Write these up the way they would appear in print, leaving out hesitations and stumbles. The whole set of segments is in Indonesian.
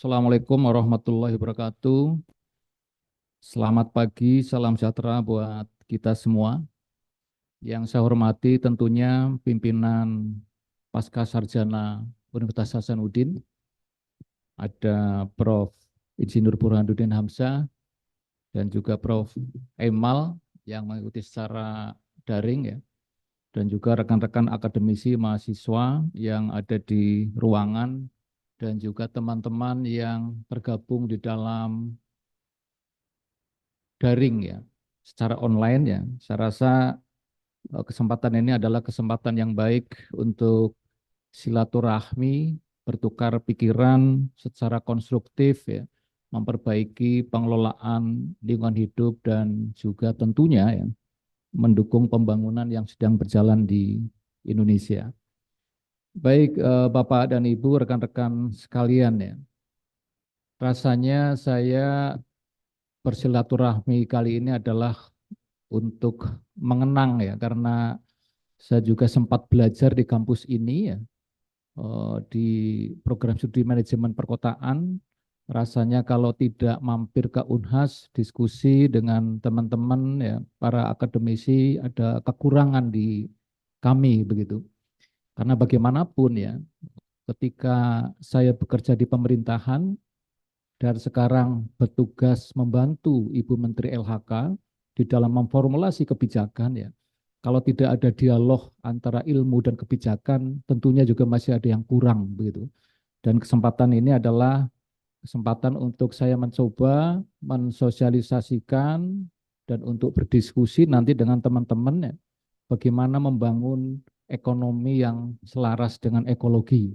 Assalamualaikum warahmatullahi wabarakatuh. Selamat pagi, salam sejahtera buat kita semua. Yang saya hormati tentunya pimpinan Pasca Sarjana Universitas Hasanuddin, ada Prof. Insinyur Burhanuddin Hamzah, dan juga Prof. Emal yang mengikuti secara daring ya, dan juga rekan-rekan akademisi mahasiswa yang ada di ruangan, dan juga teman-teman yang tergabung di dalam daring ya, secara online ya. Saya rasa kesempatan ini adalah kesempatan yang baik untuk silaturahmi, bertukar pikiran secara konstruktif ya, memperbaiki pengelolaan lingkungan hidup dan juga tentunya ya mendukung pembangunan yang sedang berjalan di Indonesia. Baik Bapak dan Ibu, rekan-rekan sekalian ya. Rasanya saya bersilaturahmi kali ini adalah untuk mengenang ya, karena saya juga sempat belajar di kampus ini ya, di program studi manajemen perkotaan. Rasanya kalau tidak mampir ke Unhas, diskusi dengan teman-teman ya, para akademisi, ada kekurangan di kami begitu. Karena bagaimanapun ya, ketika saya bekerja di pemerintahan dan sekarang bertugas membantu Ibu Menteri LHK di dalam memformulasi kebijakan ya. Kalau tidak ada dialog antara ilmu dan kebijakan, tentunya juga masih ada yang kurang begitu. Dan kesempatan ini adalah kesempatan untuk saya mencoba mensosialisasikan dan untuk berdiskusi nanti dengan teman-teman ya, bagaimana membangun ekonomi yang selaras dengan ekologi.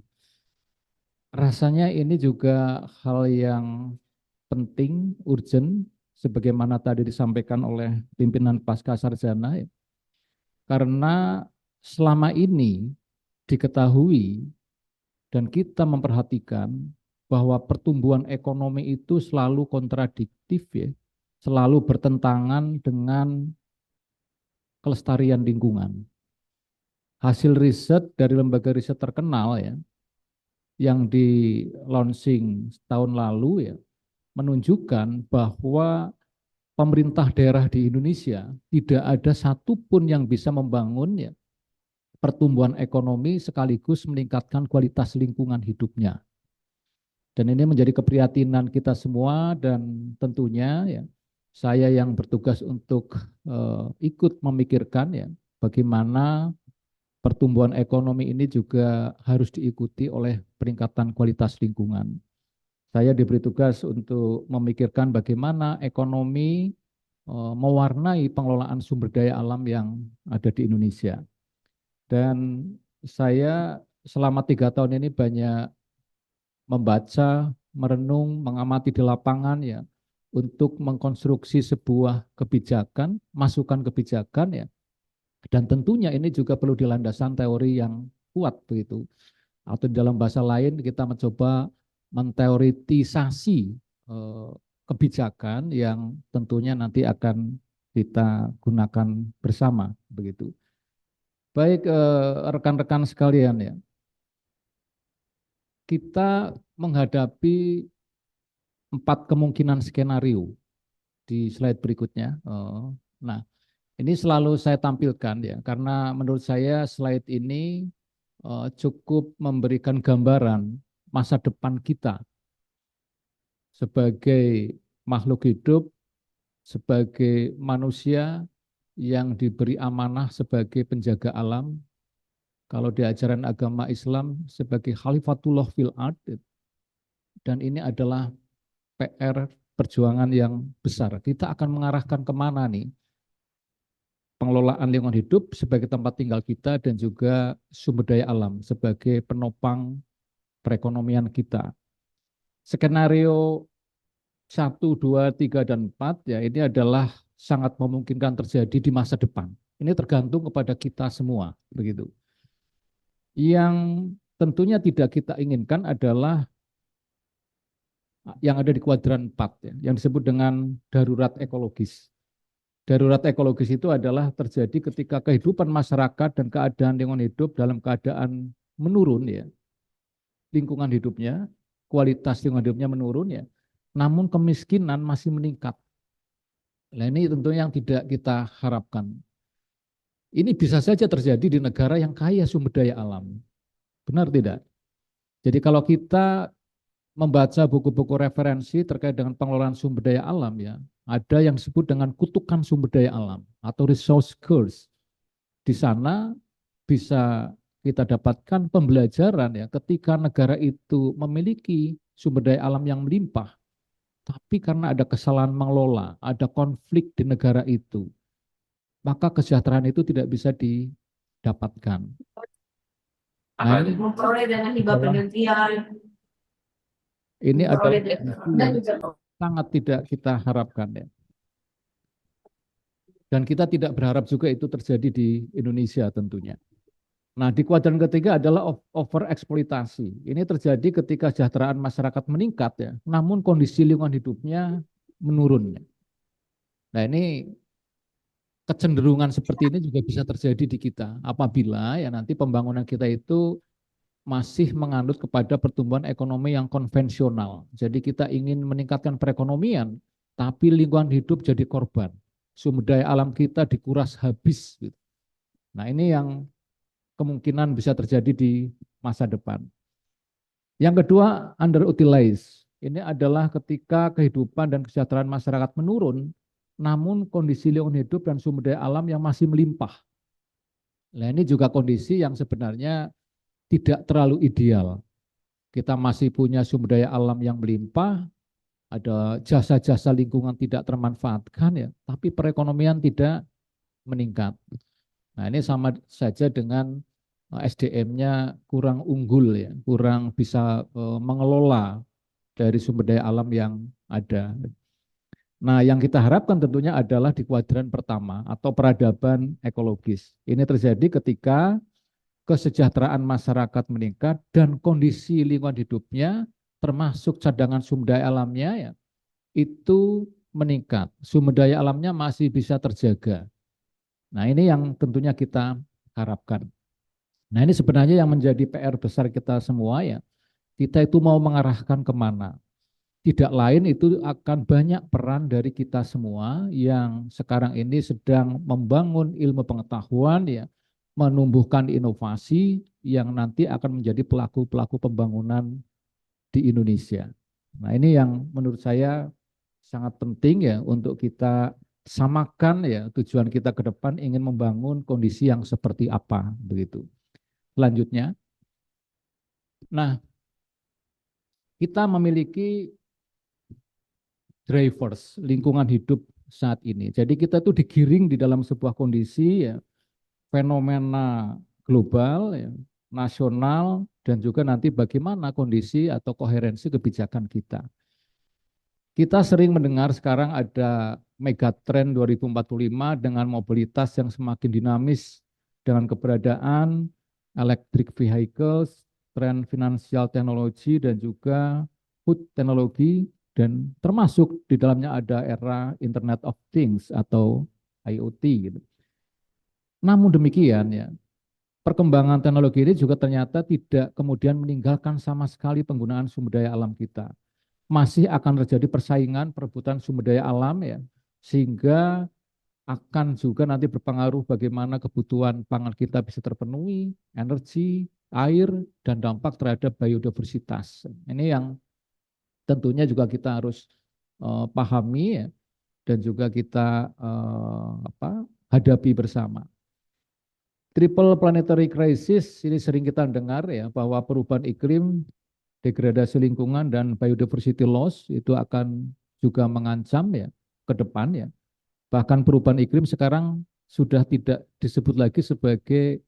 Rasanya ini juga hal yang penting, urgent, sebagaimana tadi disampaikan oleh pimpinan Pasca Sarjana, ya. Karena selama ini diketahui dan kita memperhatikan bahwa pertumbuhan ekonomi itu selalu kontradiktif ya, selalu bertentangan dengan kelestarian lingkungan. Hasil riset dari lembaga riset terkenal ya, yang di launching tahun lalu ya, menunjukkan bahwa pemerintah daerah di Indonesia tidak ada satupun yang bisa membangun ya, pertumbuhan ekonomi sekaligus meningkatkan kualitas lingkungan hidupnya. Dan ini menjadi keprihatinan kita semua dan tentunya ya saya yang bertugas untuk ikut memikirkan ya bagaimana pertumbuhan ekonomi ini juga harus diikuti oleh peningkatan kualitas lingkungan. Saya diberi tugas untuk memikirkan bagaimana ekonomi mewarnai pengelolaan sumber daya alam yang ada di Indonesia. Dan saya selama 3 tahun ini banyak membaca, merenung, mengamati di lapangan ya, untuk mengkonstruksi sebuah kebijakan, masukan kebijakan ya, dan tentunya ini juga perlu dilandasan teori yang kuat begitu. Atau dalam bahasa lain kita mencoba menteoritisasi kebijakan yang tentunya nanti akan kita gunakan bersama begitu. Baik rekan-rekan sekalian ya, kita menghadapi 4 kemungkinan skenario di slide berikutnya. Nah, ini selalu saya tampilkan ya, karena menurut saya slide ini cukup memberikan gambaran masa depan kita sebagai makhluk hidup, sebagai manusia yang diberi amanah sebagai penjaga alam. Kalau di ajaran agama Islam sebagai khalifatullah fil ard, dan ini adalah PR perjuangan yang besar. Kita akan mengarahkan kemana nih? Pengelolaan lingkungan hidup sebagai tempat tinggal kita dan juga sumber daya alam sebagai penopang perekonomian kita. Skenario 1, 2, 3, dan 4 ya ini adalah sangat memungkinkan terjadi di masa depan. Ini tergantung kepada kita semua, begitu. Yang tentunya tidak kita inginkan adalah yang ada di kuadran 4 ya, yang disebut dengan darurat ekologis. Darurat ekologis itu adalah terjadi ketika kehidupan masyarakat dan keadaan lingkungan hidup dalam keadaan menurun ya, lingkungan hidupnya, kualitas lingkungan hidupnya menurun ya, namun kemiskinan masih meningkat. Nah, ini tentu yang tidak kita harapkan. Ini bisa saja terjadi di negara yang kaya sumber daya alam. Benar tidak? Jadi kalau kita membaca buku-buku referensi terkait dengan pengelolaan sumber daya alam ya, ada yang disebut dengan kutukan sumber daya alam atau resource curse. Di sana bisa kita dapatkan pembelajaran ya ketika negara itu memiliki sumber daya alam yang melimpah, tapi karena ada kesalahan mengelola, ada konflik di negara itu, maka kesejahteraan itu tidak bisa didapatkan. Nah, ini Memperoleh dengan hibah adalah penelitian, ini adalah memperoleh kondisi dan yang sangat tidak kita harapkan ya. Dan kita tidak berharap juga itu terjadi di Indonesia tentunya. Nah, di kuadran ketiga adalah overeksploitasi. Ini terjadi ketika kesejahteraan masyarakat meningkat ya, namun kondisi lingkungan hidupnya menurun. Nah, ini kecenderungan seperti ini juga bisa terjadi di kita apabila ya nanti pembangunan kita itu masih menganut kepada pertumbuhan ekonomi yang konvensional. Jadi kita ingin meningkatkan perekonomian, tapi lingkungan hidup jadi korban. Sumber daya alam kita dikuras habis. Gitu. Nah, ini yang kemungkinan bisa terjadi di masa depan. Yang kedua, underutilized. Ini adalah ketika kehidupan dan kesejahteraan masyarakat menurun, namun kondisi lingkungan hidup dan sumber daya alam yang masih melimpah. Nah, ini juga kondisi yang sebenarnya tidak terlalu ideal. Kita masih punya sumber daya alam yang melimpah, ada jasa-jasa lingkungan tidak termanfaatkan ya, tapi perekonomian tidak meningkat. Nah, ini sama saja dengan SDM-nya kurang unggul ya, kurang bisa mengelola dari sumber daya alam yang ada. Nah, yang kita harapkan tentunya adalah di kuadran pertama atau peradaban ekologis. Ini terjadi ketika kesejahteraan masyarakat meningkat dan kondisi lingkungan hidupnya termasuk cadangan sumber daya alamnya ya, itu meningkat. Sumber daya alamnya masih bisa terjaga. Nah, ini yang tentunya kita harapkan. Nah, ini sebenarnya yang menjadi PR besar kita semua ya. Kita itu mau mengarahkan kemana? Tidak lain itu akan banyak peran dari kita semua yang sekarang ini sedang membangun ilmu pengetahuan ya, menumbuhkan inovasi yang nanti akan menjadi pelaku-pelaku pembangunan di Indonesia. Nah, ini yang menurut saya sangat penting ya untuk kita samakan ya tujuan kita ke depan ingin membangun kondisi yang seperti apa begitu. Selanjutnya, nah kita memiliki drivers lingkungan hidup saat ini. Jadi kita tuh digiring di dalam sebuah kondisi ya fenomena global ya, nasional dan juga nanti bagaimana kondisi atau koherensi kebijakan kita. Kita sering mendengar sekarang ada megatrend 2045 dengan mobilitas yang semakin dinamis dengan keberadaan electric vehicles, tren finansial teknologi dan juga food teknologi dan termasuk di dalamnya ada era Internet of Things atau IoT gitu. Namun demikian ya, perkembangan teknologi ini juga ternyata tidak kemudian meninggalkan sama sekali penggunaan sumber daya alam kita. Masih akan terjadi persaingan perebutan sumber daya alam ya, sehingga akan juga nanti berpengaruh bagaimana kebutuhan pangan kita bisa terpenuhi, energi, air, dan dampak terhadap biodiversitas. Ini yang tentunya juga kita harus pahami ya, dan juga kita hadapi bersama. Triple planetary crisis ini sering kita dengar ya bahwa perubahan iklim, degradasi lingkungan dan biodiversity loss itu akan juga mengancam ya ke depan ya. Bahkan perubahan iklim sekarang sudah tidak disebut lagi sebagai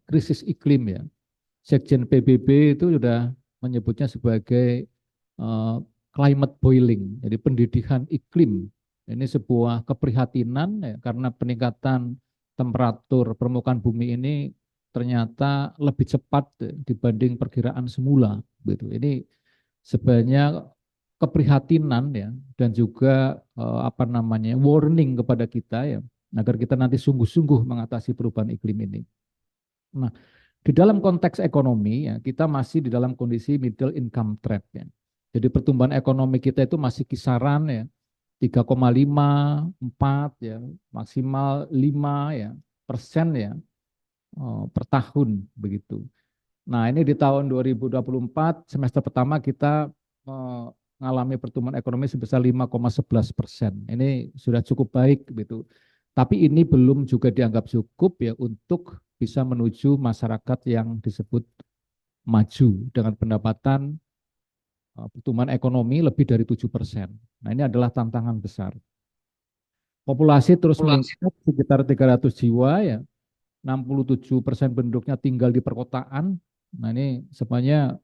krisis iklim ya. Sekjen PBB itu sudah menyebutnya sebagai climate boiling, jadi pendidikan iklim. Ini sebuah keprihatinan ya, karena peningkatan temperatur permukaan bumi ini ternyata lebih cepat dibanding perkiraan semula. Gitu. Ini sebenarnya keprihatinan ya dan juga warning kepada kita ya agar kita nanti sungguh-sungguh mengatasi perubahan iklim ini. Nah, Di dalam konteks ekonomi ya, kita masih di dalam kondisi middle income trap ya. Jadi pertumbuhan ekonomi kita itu masih kisaran ya 3,5, 4 ya, maksimal 5 ya persen ya per tahun begitu. Nah, ini di tahun 2024 semester pertama kita mengalami pertumbuhan ekonomi sebesar 5,11%. Ini sudah cukup baik gitu. Tapi ini belum juga dianggap cukup ya untuk bisa menuju masyarakat yang disebut maju dengan pendapatan pertumbuhan ekonomi lebih dari 7%. Nah, ini adalah tantangan besar. Populasi terus meningkat sekitar 300 jiwa ya. 67% penduduknya tinggal di perkotaan. Nah, ini sebenarnya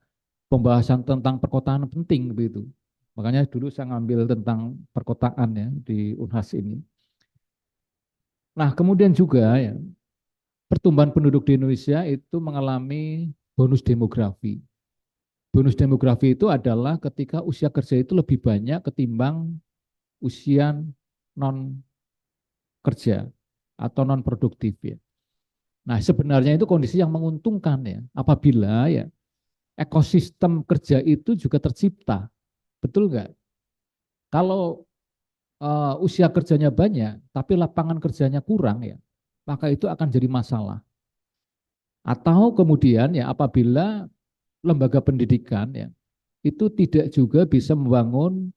pembahasan tentang perkotaan penting begitu. Makanya dulu saya ngambil tentang perkotaan ya di Unhas ini. Nah, kemudian juga ya pertumbuhan penduduk di Indonesia itu mengalami bonus demografi. Bonus demografi itu adalah ketika usia kerja itu lebih banyak ketimbang usia non kerja atau non produktif ya. Nah, sebenarnya itu kondisi yang menguntungkan ya apabila ya ekosistem kerja itu juga tercipta. Betul nggak? Kalau usia kerjanya banyak, tapi lapangan kerjanya kurang ya, maka itu akan jadi masalah. Atau kemudian ya apabila lembaga pendidikan ya itu tidak juga bisa membangun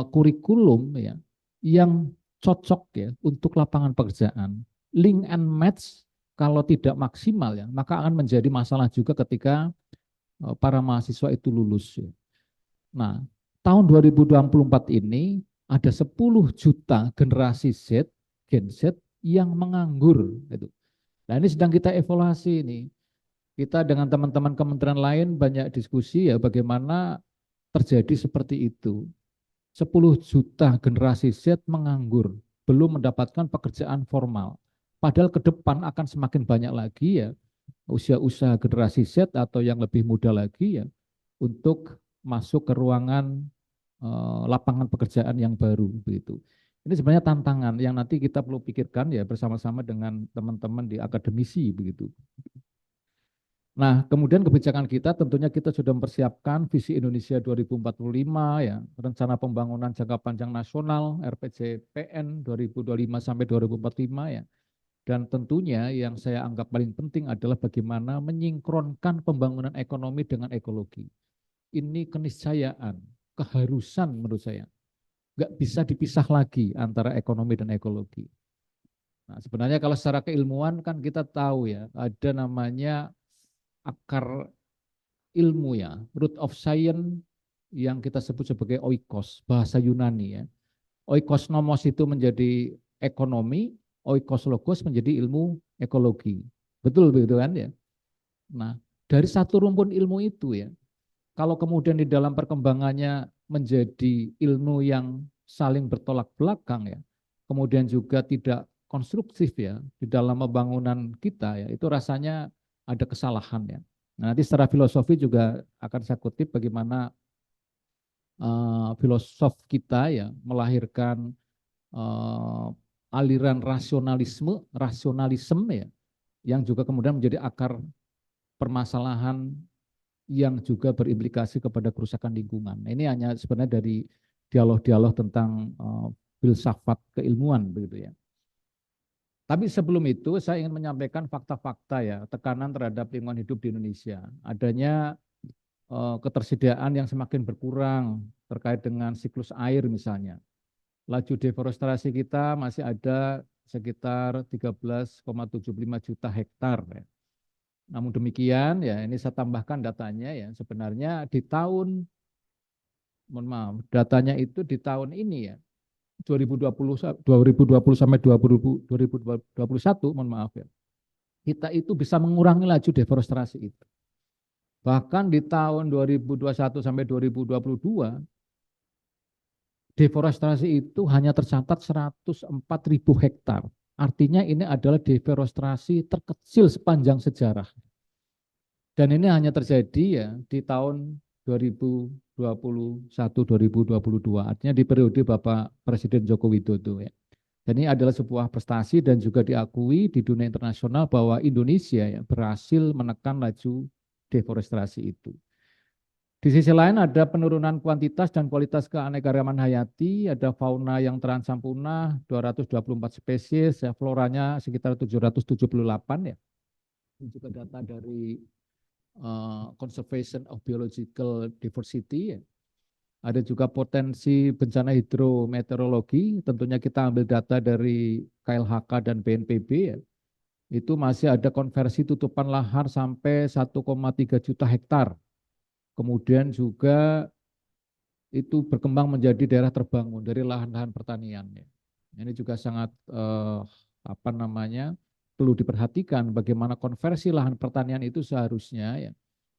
kurikulum ya yang cocok ya untuk lapangan pekerjaan. Link and match kalau tidak maksimal ya, maka akan menjadi masalah juga ketika para mahasiswa itu lulus ya. Nah, tahun 2024 ini ada 10 juta generasi Z, Gen Z yang menganggur gitu. Nah, ini sedang kita evaluasi ini. Kita dengan teman-teman kementerian lain banyak diskusi ya bagaimana terjadi seperti itu. 10 juta generasi Z menganggur, belum mendapatkan pekerjaan formal. Padahal ke depan akan semakin banyak lagi ya usia-usia generasi Z atau yang lebih muda lagi ya untuk masuk ke ruangan lapangan pekerjaan yang baru begitu. Ini sebenarnya tantangan yang nanti kita perlu pikirkan ya bersama-sama dengan teman-teman di akademisi begitu. Nah, kemudian kebijakan kita tentunya kita sudah mempersiapkan visi Indonesia 2045 ya, rencana pembangunan jangka panjang nasional RPJPN 2025 sampai 2045 ya. Dan tentunya yang saya anggap paling penting adalah bagaimana menyingkronkan pembangunan ekonomi dengan ekologi. Ini keniscayaan, keharusan menurut saya. Nggak bisa dipisah lagi antara ekonomi dan ekologi. Nah, sebenarnya kalau secara keilmuan kan kita tahu ya, ada namanya akar ilmu ya, root of science yang kita sebut sebagai oikos, bahasa Yunani ya. Oikos nomos itu menjadi ekonomi, oikos logos menjadi ilmu ekologi. Betul begitu kan ya? Nah, dari satu rumpun ilmu itu ya, kalau kemudian di dalam perkembangannya menjadi ilmu yang saling bertolak belakang ya, kemudian juga tidak konstruktif ya di dalam pembangunan kita ya, itu rasanya ada kesalahan ya. Nah, nanti secara filosofi juga akan saya kutip bagaimana filosof kita ya melahirkan aliran rasionalisme ya, yang juga kemudian menjadi akar permasalahan yang juga berimplikasi kepada kerusakan lingkungan. Ini hanya sebenarnya dari dialog-dialog tentang filsafat keilmuan begitu ya. Tapi sebelum itu saya ingin menyampaikan fakta-fakta ya, tekanan terhadap lingkungan hidup di Indonesia. Adanya ketersediaan yang semakin berkurang terkait dengan siklus air misalnya. Laju deforestasi kita masih ada sekitar 13,75 juta hektar ya. Namun demikian ya ini saya tambahkan datanya ya sebenarnya di tahun mohon maaf datanya itu di tahun ini ya 2020 sampai 2021 mohon maaf ya. Kita itu bisa mengurangi laju deforestasi itu. Bahkan di tahun 2021 sampai 2022 deforestasi itu hanya tercatat 104.000 hektar. Artinya ini adalah deforestasi terkecil sepanjang sejarah. Dan ini hanya terjadi ya di tahun 2021-2022, artinya di periode Bapak Presiden Joko Widodo ya. Dan ini adalah sebuah prestasi dan juga diakui di dunia internasional bahwa Indonesia ya berhasil menekan laju deforestasi itu. Di sisi lain ada penurunan kuantitas dan kualitas keanekaragaman hayati, ada fauna yang terancam punah 224 spesies, ya, floranya sekitar 778 ya. Ini juga data dari Conservation of Biological Diversity ya. Ada juga potensi bencana hidrometeorologi, tentunya kita ambil data dari KLHK dan BNPB ya. Itu masih ada konversi tutupan lahan sampai 1,3 juta hektar. Kemudian juga itu berkembang menjadi daerah terbangun dari lahan-lahan pertanian ya. Ini juga sangat perlu diperhatikan bagaimana konversi lahan pertanian itu seharusnya ya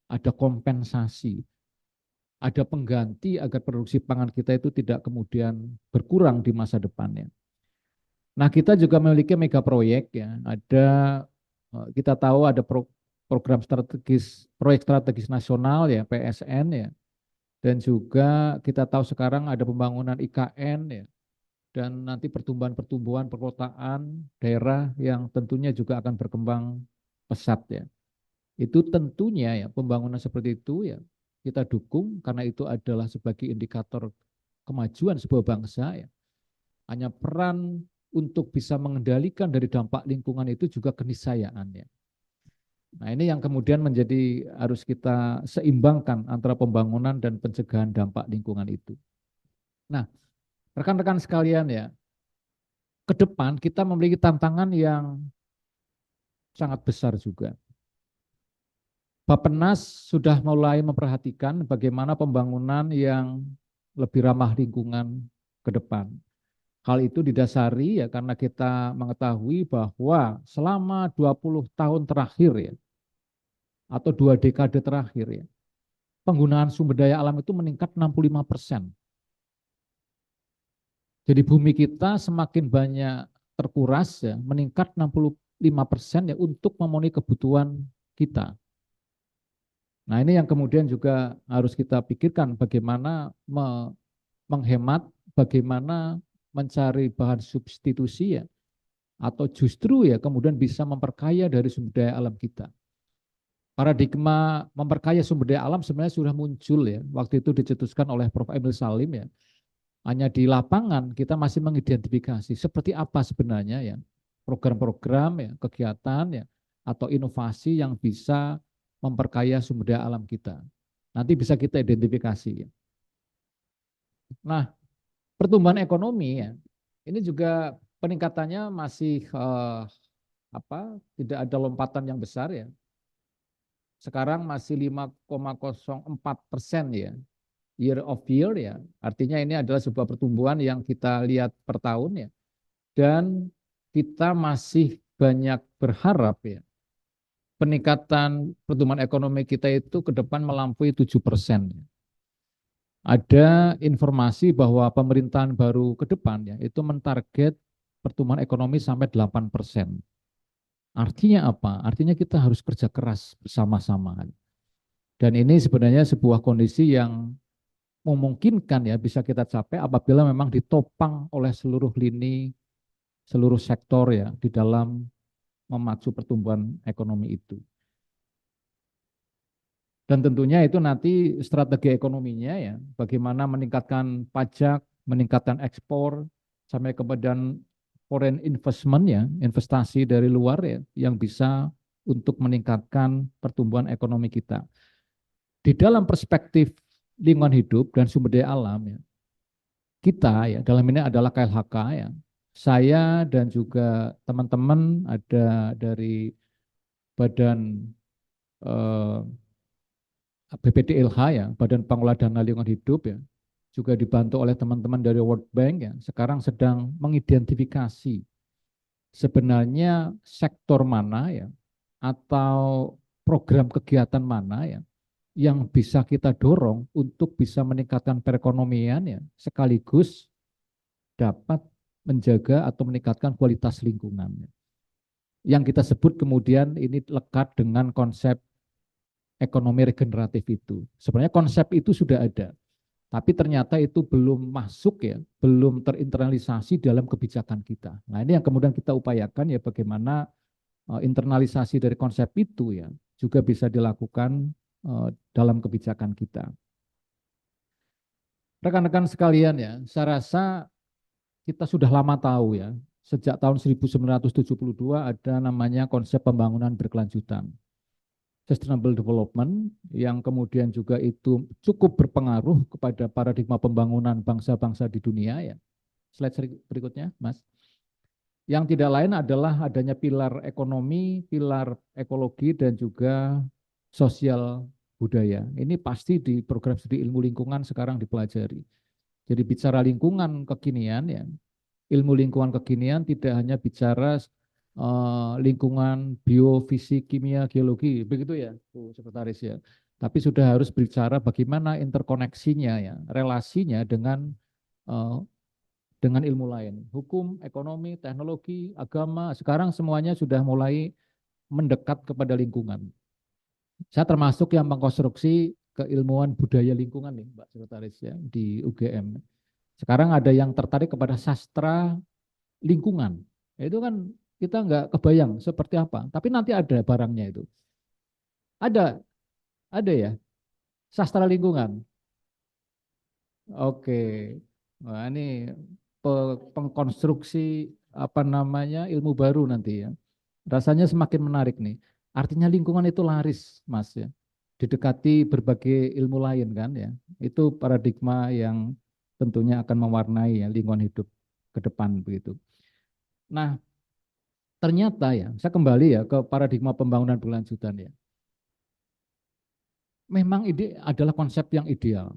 ada kompensasi, ada pengganti agar produksi pangan kita itu tidak kemudian berkurang di masa depannya. Nah, kita juga memiliki mega proyek ya. Kita tahu ada program strategis, proyek strategis nasional ya, PSN ya. Dan juga kita tahu sekarang ada pembangunan IKN ya. Dan nanti pertumbuhan-pertumbuhan perkotaan daerah yang tentunya juga akan berkembang pesat ya. Itu tentunya ya pembangunan seperti itu ya kita dukung karena itu adalah sebagai indikator kemajuan sebuah bangsa ya. Hanya peran untuk bisa mengendalikan dari dampak lingkungan itu juga keniscayaan ya. Nah, ini yang kemudian menjadi harus kita seimbangkan antara pembangunan dan pencegahan dampak lingkungan itu. Nah, rekan-rekan sekalian ya, ke depan kita memiliki tantangan yang sangat besar juga. Bappenas sudah mulai memperhatikan bagaimana pembangunan yang lebih ramah lingkungan ke depan. Hal itu didasari ya karena kita mengetahui bahwa selama 20 tahun terakhir ya, atau 2 dekade terakhir ya, penggunaan sumber daya alam itu meningkat 65%. Jadi bumi kita semakin banyak terkuras ya, meningkat 65% ya untuk memenuhi kebutuhan kita. Nah, ini yang kemudian juga harus kita pikirkan bagaimana menghemat, bagaimana mencari bahan substitusi ya, atau justru ya kemudian bisa memperkaya dari sumber daya alam kita. Paradigma memperkaya sumber daya alam sebenarnya sudah muncul ya, waktu itu dicetuskan oleh Prof. Emil Salim ya. Hanya di lapangan kita masih mengidentifikasi seperti apa sebenarnya ya program-program ya, kegiatan ya, atau inovasi yang bisa memperkaya sumber daya alam kita. Nanti bisa kita identifikasi ya. Nah, pertumbuhan ekonomi ya, ini juga peningkatannya masih tidak ada lompatan yang besar ya. Sekarang masih 5,04% ya, year of year ya. Artinya ini adalah sebuah pertumbuhan yang kita lihat per tahun ya. Dan kita masih banyak berharap ya peningkatan pertumbuhan ekonomi kita itu ke depan melampaui 7%. Ada informasi bahwa pemerintahan baru ke depan ya itu mentarget pertumbuhan ekonomi sampai 8%. Artinya apa? Artinya kita harus kerja keras bersama-sama. Dan ini sebenarnya sebuah kondisi yang memungkinkan ya bisa kita capai apabila memang ditopang oleh seluruh lini, seluruh sektor ya di dalam memacu pertumbuhan ekonomi itu. Dan tentunya itu nanti strategi ekonominya ya, bagaimana meningkatkan pajak, meningkatkan ekspor, sampai kemudian foreign investment ya, investasi dari luar ya, yang bisa untuk meningkatkan pertumbuhan ekonomi kita. Di dalam perspektif lingkungan hidup dan sumber daya alam ya, kita ya dalam ini adalah KLHK ya, saya dan juga teman-teman ada dari Badan BPDLH ya, Badan Pengelola Dana Lingkungan Hidup ya, juga dibantu oleh teman-teman dari World Bank ya, sekarang sedang mengidentifikasi sebenarnya sektor mana ya, atau program kegiatan mana ya, yang bisa kita dorong untuk bisa meningkatkan perekonomian ya, sekaligus dapat menjaga atau meningkatkan kualitas lingkungan. Yang kita sebut kemudian ini lekat dengan konsep ekonomi regeneratif itu. Sebenarnya konsep itu sudah ada. Tapi ternyata itu belum masuk ya, belum terinternalisasi dalam kebijakan kita. Nah, ini yang kemudian kita upayakan ya bagaimana internalisasi dari konsep itu ya juga bisa dilakukan dalam kebijakan kita. Rekan-rekan sekalian ya, saya rasa kita sudah lama tahu ya, sejak tahun 1972 ada namanya konsep pembangunan berkelanjutan. Sustainable Development yang kemudian juga itu cukup berpengaruh kepada paradigma pembangunan bangsa-bangsa di dunia ya. Slide berikutnya, Mas. Yang tidak lain adalah adanya pilar ekonomi, pilar ekologi, dan juga sosial budaya. Ini pasti di program studi ilmu lingkungan sekarang dipelajari. Jadi bicara lingkungan kekinian ya, ilmu lingkungan kekinian tidak hanya bicara lingkungan biofisik, kimia, geologi, begitu ya, Bu Sekretaris ya. Tapi sudah harus bicara bagaimana interkoneksinya ya, relasinya eh, dengan ilmu lain, hukum, ekonomi, teknologi, agama. Sekarang semuanya sudah mulai mendekat kepada lingkungan. Saya termasuk yang mengkonstruksi keilmuan budaya lingkungan nih, Mbak Sekretaris ya, di UGM. Sekarang ada yang tertarik kepada sastra lingkungan. Itu kan kita nggak kebayang seperti apa. Tapi nanti ada barangnya itu. Ada ya, sastra lingkungan. Oke. Wah, ini pengkonstruksi apa namanya ilmu baru nanti ya. Rasanya semakin menarik nih. Artinya lingkungan itu laris, Mas ya. Didekati berbagai ilmu lain kan ya. Itu paradigma yang tentunya akan mewarnai ya lingkungan hidup ke depan begitu. Nah, ternyata ya, saya kembali ya ke paradigma pembangunan berkelanjutan ya. Memang ini adalah konsep yang ideal,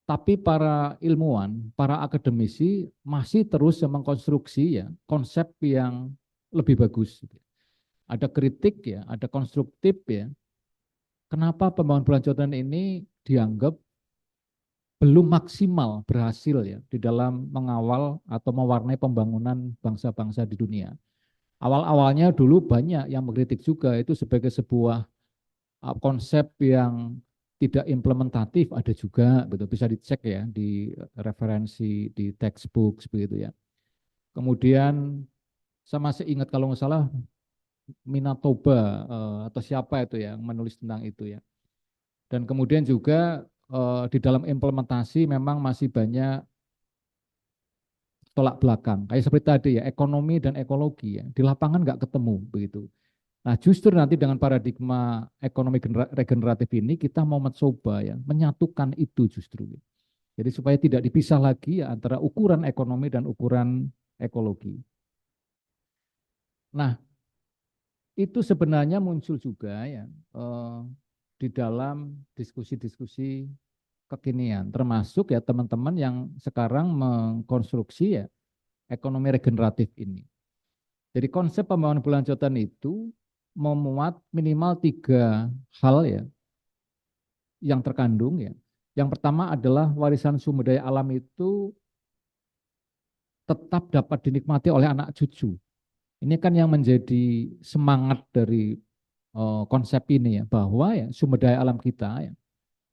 tapi para ilmuwan, para akademisi masih terus mengkonstruksi ya konsep yang lebih bagus. Ada kritik ya, ada konstruktif ya. Kenapa pembangunan berkelanjutan ini dianggap belum maksimal berhasil ya di dalam mengawal atau mewarnai pembangunan bangsa-bangsa di dunia. Awal-awalnya dulu banyak yang mengkritik juga itu sebagai sebuah konsep yang tidak implementatif, ada juga betul bisa dicek ya di referensi di textbook begitu ya. Kemudian saya masih ingat kalau nggak salah Minatoba atau siapa itu ya yang menulis tentang itu ya. Dan kemudian juga di dalam implementasi memang masih banyak tolak belakang. Kayak seperti tadi ya, ekonomi dan ekologi ya. Di lapangan nggak ketemu begitu. Nah, justru nanti dengan paradigma ekonomi regeneratif ini kita mau mencoba ya, menyatukan itu justru. Jadi supaya tidak dipisah lagi ya antara ukuran ekonomi dan ukuran ekologi. Nah, itu sebenarnya muncul juga ya di dalam diskusi-diskusi kekinian, termasuk ya teman-teman yang sekarang mengkonstruksi ya ekonomi regeneratif ini. Jadi konsep pembangunan berkelanjutan itu memuat minimal 3 hal ya yang terkandung ya. Yang pertama adalah warisan sumber daya alam itu tetap dapat dinikmati oleh anak cucu. Ini kan yang menjadi semangat dari konsep ini ya, bahwa ya sumber daya alam kita ya,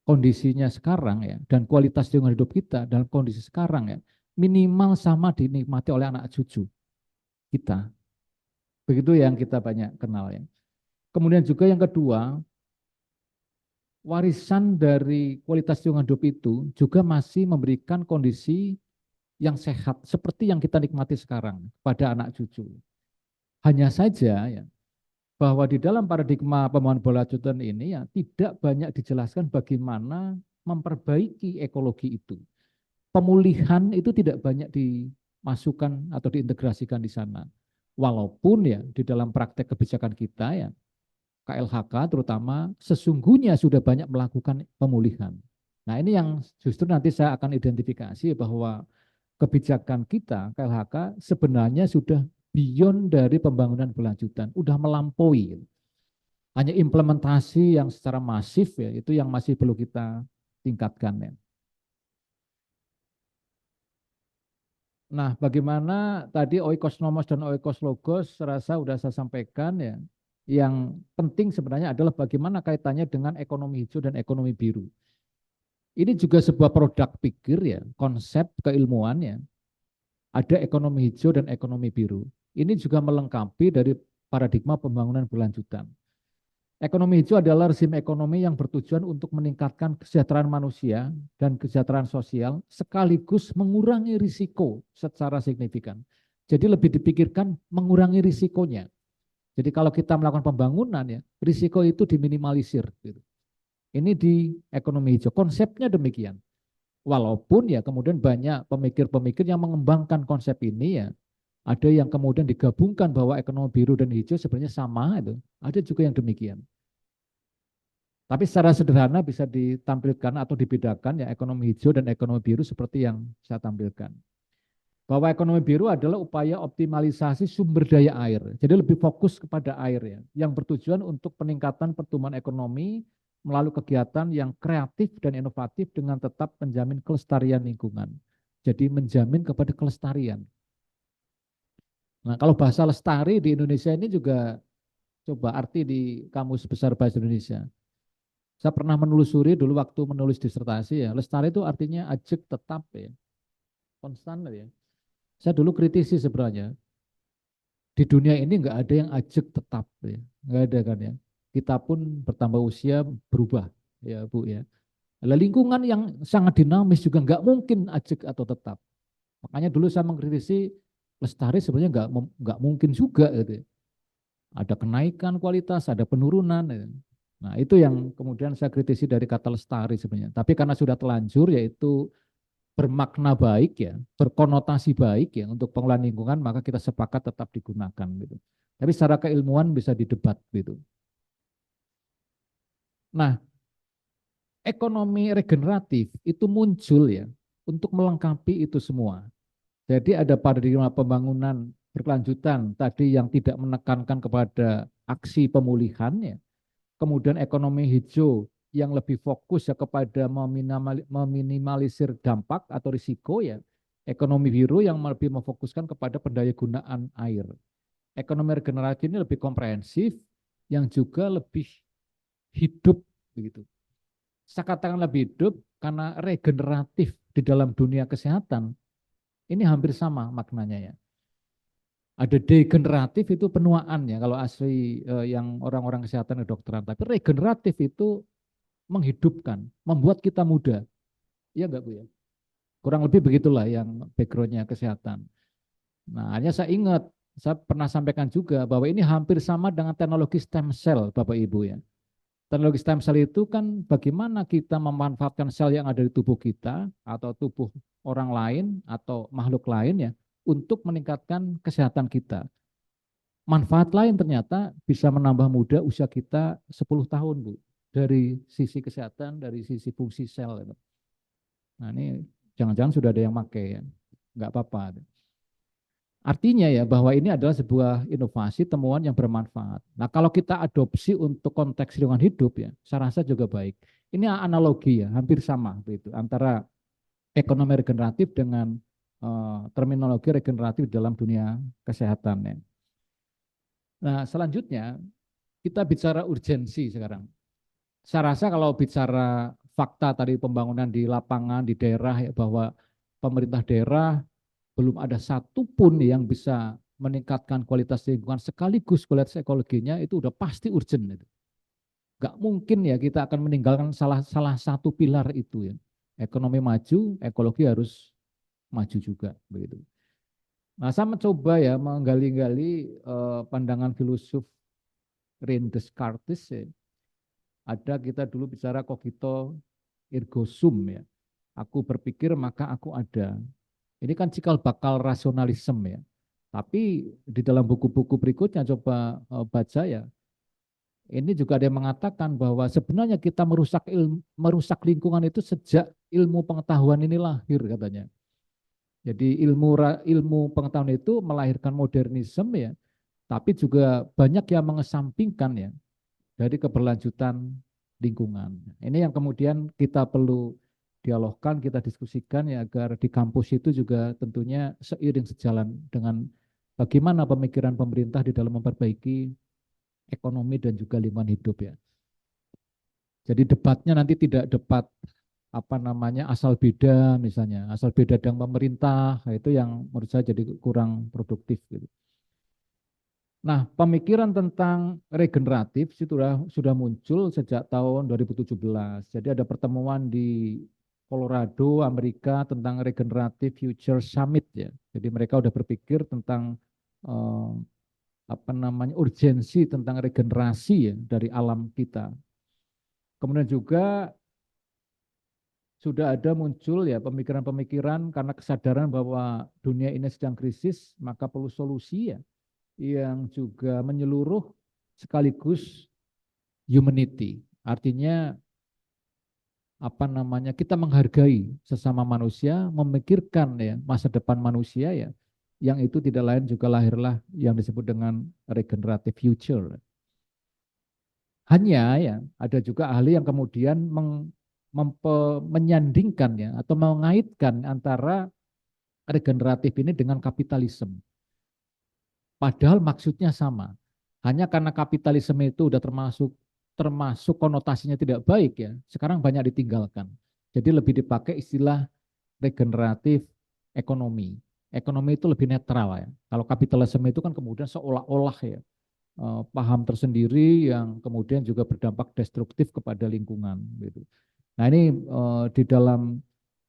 kondisinya sekarang ya, dan kualitas lingkungan hidup kita dalam kondisi sekarang ya, minimal sama dinikmati oleh anak cucu kita. Begitu yang kita banyak kenal ya. Kemudian juga yang kedua, warisan dari kualitas lingkungan hidup itu juga masih memberikan kondisi yang sehat seperti yang kita nikmati sekarang pada anak cucu. Hanya saja ya bahwa di dalam paradigma pembangunan berkelanjutan ini ya tidak banyak dijelaskan bagaimana memperbaiki ekologi itu. Pemulihan itu tidak banyak dimasukkan atau diintegrasikan di sana. Walaupun ya di dalam praktek kebijakan kita ya KLHK terutama sesungguhnya sudah banyak melakukan pemulihan. Nah, ini yang justru nanti saya akan identifikasi bahwa kebijakan kita KLHK sebenarnya sudah beyond dari pembangunan berkelanjutan, udah melampaui. Hanya implementasi yang secara masif ya itu yang masih perlu kita tingkatkan ya. Nah, bagaimana tadi oikos nomos dan oikos logos serasa sudah saya sampaikan ya. Yang penting sebenarnya adalah bagaimana kaitannya dengan ekonomi hijau dan ekonomi biru. Ini juga sebuah produk pikir ya, konsep keilmuan ya. Ada ekonomi hijau dan ekonomi biru. Ini juga melengkapi dari paradigma pembangunan berlanjutan. Ekonomi hijau adalah rezim ekonomi yang bertujuan untuk meningkatkan kesejahteraan manusia dan kesejahteraan sosial sekaligus mengurangi risiko secara signifikan. Jadi lebih dipikirkan mengurangi risikonya. Jadi kalau kita melakukan pembangunan ya, risiko itu diminimalisir. Gitu. Ini di ekonomi hijau. Konsepnya demikian. Walaupun ya kemudian banyak pemikir-pemikir yang mengembangkan konsep ini ya, ada yang kemudian digabungkan bahwa ekonomi biru dan hijau sebenarnya sama itu. Ada juga yang demikian. Tapi secara sederhana bisa ditampilkan atau dibedakan ya ekonomi hijau dan ekonomi biru seperti yang saya tampilkan. Bahwa ekonomi biru adalah upaya optimalisasi sumber daya air. Jadi lebih fokus kepada air ya, yang bertujuan untuk peningkatan pertumbuhan ekonomi melalui kegiatan yang kreatif dan inovatif dengan tetap menjamin kelestarian lingkungan. Jadi menjamin kepada kelestarian. Nah, kalau bahasa lestari di Indonesia ini juga coba arti di Kamus Besar Bahasa Indonesia. Saya pernah menelusuri dulu waktu menulis disertasi ya. Lestari itu artinya ajek tetap ya. Konstan ya. Saya dulu kritisi sebenarnya. Di dunia ini nggak ada yang ajek tetap ya. Nggak ada kan ya. Kita pun bertambah usia berubah ya Bu ya. Lah lingkungan yang sangat dinamis juga nggak mungkin ajek atau tetap. Makanya dulu saya mengkritisi lestari sebenarnya nggak mungkin juga gitu. Ada kenaikan kualitas, ada penurunan. Ya. Nah, itu yang kemudian saya kritisi dari kata lestari sebenarnya. Tapi karena sudah telanjur yaitu bermakna baik ya, berkonotasi baik ya untuk pengelolaan lingkungan, maka kita sepakat tetap digunakan gitu. Tapi secara keilmuan bisa didebat gitu. Nah, ekonomi regeneratif itu muncul ya untuk melengkapi itu semua. Jadi ada paradigma pembangunan berkelanjutan tadi yang tidak menekankan kepada aksi pemulihan ya. Kemudian ekonomi hijau yang lebih fokus ya kepada meminimalisir dampak atau risiko ya. Ekonomi biru yang lebih memfokuskan kepada pendaya gunaan air. Ekonomi regeneratif ini lebih komprehensif yang juga lebih hidup begitu. Saya katakan lebih hidup karena regeneratif di dalam dunia kesehatan ini hampir sama maknanya ya. Ada degeneratif itu penuaan ya kalau asli yang orang-orang kesehatan kedokteran. Tapi regeneratif itu menghidupkan, membuat kita muda. Iya enggak Bu ya? Kurang lebih begitulah yang backgroundnya kesehatan. Nah, hanya saya ingat, saya pernah sampaikan juga bahwa ini hampir sama dengan teknologi stem cell Bapak Ibu ya. Teknologi stem cell itu kan bagaimana kita memanfaatkan sel yang ada di tubuh kita atau tubuh orang lain atau makhluk lain ya untuk meningkatkan kesehatan kita. Manfaat lain ternyata bisa menambah muda usia kita 10 tahun Bu. Dari sisi kesehatan, dari sisi fungsi sel. Nah ini jangan-jangan sudah ada yang pakai ya. Nggak apa-apa. Artinya ya bahwa ini adalah sebuah inovasi temuan yang bermanfaat. Nah kalau kita adopsi untuk konteks lingkungan hidup ya, saya rasa juga baik. Ini analogi ya, hampir sama begitu antara ekonomi regeneratif dengan terminologi regeneratif dalam dunia kesehatan ya. Nah selanjutnya kita bicara urgensi sekarang. Saya rasa kalau bicara fakta tadi pembangunan di lapangan di daerah ya bahwa pemerintah daerah belum ada satupun yang bisa meningkatkan kualitas lingkungan sekaligus kualitas ekologinya itu udah pasti urgent itu. Gak mungkin ya kita akan meninggalkan salah satu pilar itu ya. Ekonomi maju, ekologi harus maju juga begitu. Nah, saya mencoba ya menggali-gali pandangan filosof René Descartes ya. Ada kita dulu bicara cogito ergo sum ya. Aku berpikir maka aku ada. Ini kan cikal bakal rasionalisme ya. Tapi di dalam buku-buku berikutnya coba baca ya. Ini juga ada yang mengatakan bahwa sebenarnya kita merusak lingkungan itu sejak ilmu pengetahuan ini lahir katanya. Jadi ilmu pengetahuan itu melahirkan modernisme ya, tapi juga banyak yang mengesampingkan ya dari keberlanjutan lingkungan. Ini yang kemudian kita perlu dialogkan, kita diskusikan ya agar di kampus itu juga tentunya seiring sejalan dengan bagaimana pemikiran pemerintah di dalam memperbaiki ekonomi dan juga lingkungan hidup ya. Jadi debatnya nanti tidak debat apa namanya asal beda misalnya, asal beda dengan pemerintah, nah, itu yang menurut saya jadi kurang produktif gitu. Nah, pemikiran tentang regeneratif sudah muncul sejak tahun 2017. Jadi ada pertemuan di Colorado, Amerika tentang Regenerative Future Summit ya. Jadi mereka udah berpikir tentang eh, apa namanya urgensi tentang regenerasi ya dari alam kita. Kemudian juga sudah ada muncul ya pemikiran-pemikiran karena kesadaran bahwa dunia ini sedang krisis, maka perlu solusi ya yang juga menyeluruh sekaligus humanity. Artinya apa namanya kita menghargai sesama manusia, memikirkan ya masa depan manusia ya, yang itu tidak lain juga lahirlah yang disebut dengan regenerative future. Hanya ya ada juga ahli yang kemudian menyandingkan ya atau mengaitkan antara regeneratif ini dengan kapitalisme. Padahal maksudnya sama. Hanya karena kapitalisme itu udah termasuk konotasinya tidak baik ya. Sekarang banyak ditinggalkan. Jadi lebih dipakai istilah regeneratif ekonomi. Ekonomi itu lebih netral ya. Kalau kapitalisme itu kan kemudian seolah-olah ya paham tersendiri yang kemudian juga berdampak destruktif kepada lingkungan gitu. Nah ini di dalam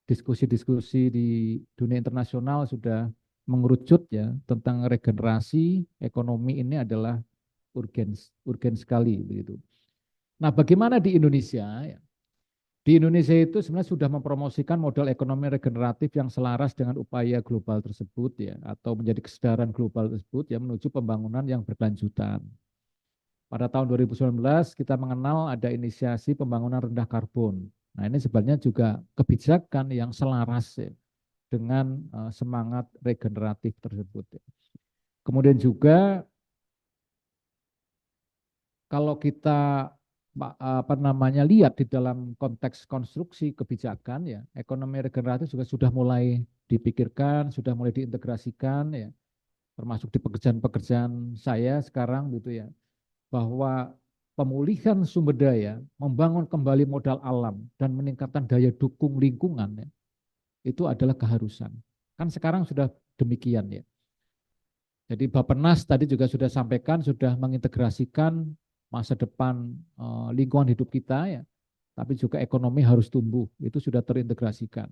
diskusi-diskusi di dunia internasional sudah mengerucut ya tentang regenerasi ekonomi ini adalah urgen sekali begitu. Nah, bagaimana di Indonesia? Ya, di Indonesia itu sebenarnya sudah mempromosikan model ekonomi regeneratif yang selaras dengan upaya global tersebut ya atau menjadi kesadaran global tersebut ya menuju pembangunan yang berkelanjutan. Pada tahun 2019 kita mengenal ada inisiasi pembangunan rendah karbon. Nah, ini sebenarnya juga kebijakan yang selaras ya, dengan semangat regeneratif tersebut. Ya. Kemudian juga kalau kita apa namanya lihat di dalam konteks konstruksi kebijakan ya, ekonomi regeneratif juga sudah mulai dipikirkan, sudah mulai diintegrasikan ya, termasuk di pekerjaan-pekerjaan saya sekarang gitu ya, bahwa pemulihan sumber daya, membangun kembali modal alam dan meningkatkan daya dukung lingkungan ya, itu adalah keharusan. Kan sekarang sudah demikian ya. Jadi Bappenas tadi juga sudah sampaikan, sudah mengintegrasikan masa depan lingkungan hidup kita ya, tapi juga ekonomi harus tumbuh, itu sudah terintegrasikan.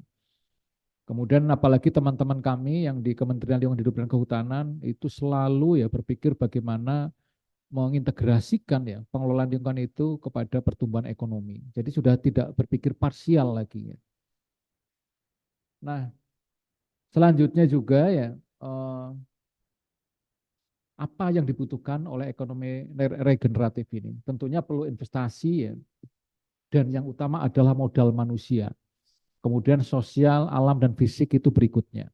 Kemudian apalagi teman-teman kami yang di Kementerian Lingkungan Hidup dan Kehutanan itu selalu ya berpikir bagaimana mengintegrasikan ya pengelolaan lingkungan itu kepada pertumbuhan ekonomi. Jadi sudah tidak berpikir parsial lagi ya. Nah, selanjutnya juga ya apa yang dibutuhkan oleh ekonomi regeneratif ini? Tentunya perlu investasi ya, dan yang utama adalah modal manusia. Kemudian sosial, alam, dan fisik itu berikutnya.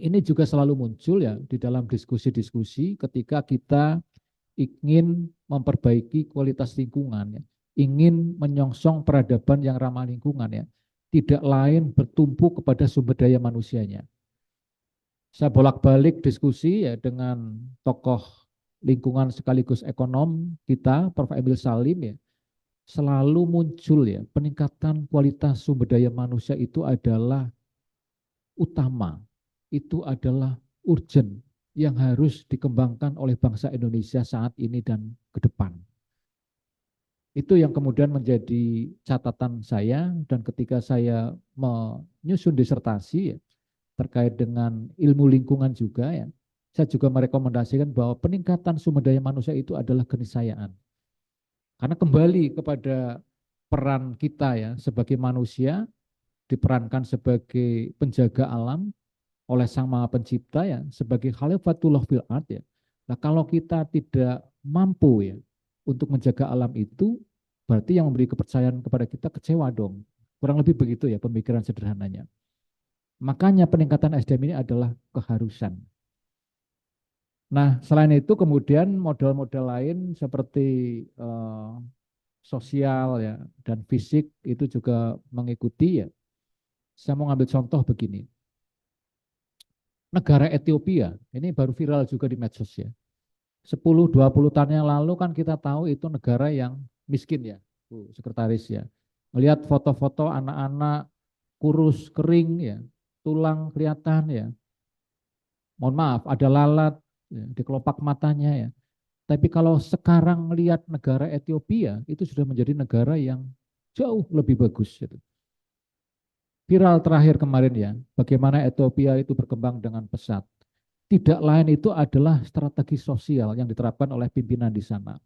Ini juga selalu muncul ya di dalam diskusi-diskusi ketika kita ingin memperbaiki kualitas lingkungan, ya. Ingin menyongsong peradaban yang ramah lingkungan ya. Tidak lain bertumpu kepada sumber daya manusianya. Saya bolak-balik diskusi ya dengan tokoh lingkungan sekaligus ekonom kita, Prof. Emil Salim ya, selalu muncul ya peningkatan kualitas sumber daya manusia itu adalah utama, itu adalah urgent yang harus dikembangkan oleh bangsa Indonesia saat ini dan ke depan. Itu yang kemudian menjadi catatan saya dan ketika saya menyusun disertasi ya, terkait dengan ilmu lingkungan juga ya, saya juga merekomendasikan bahwa peningkatan sumber daya manusia itu adalah keniscayaan. Karena kembali kepada peran kita ya sebagai manusia diperankan sebagai penjaga alam oleh Sang Maha Pencipta ya sebagai khalifatullah fil ard ya. Nah, kalau kita tidak mampu ya untuk menjaga alam itu berarti yang memberi kepercayaan kepada kita kecewa dong. Kurang lebih begitu ya pemikiran sederhananya. Makanya peningkatan SDM ini adalah keharusan. Nah, selain itu kemudian model-model lain seperti sosial ya dan fisik itu juga mengikuti ya. Saya mau ngambil contoh begini. Negara Ethiopia, ini baru viral juga di medsos ya. 10-20 tahun yang lalu kan kita tahu itu negara yang miskin ya, Bu Sekretaris ya. Melihat foto-foto anak-anak kurus, kering ya, tulang kelihatan ya. Mohon maaf, ada lalat ya, di kelopak matanya ya. Tapi kalau sekarang melihat negara Ethiopia, itu sudah menjadi negara yang jauh lebih bagus. Gitu. Viral terakhir kemarin ya, bagaimana Ethiopia itu berkembang dengan pesat. Tidak lain itu adalah strategi sosial yang diterapkan oleh pimpinan di sana.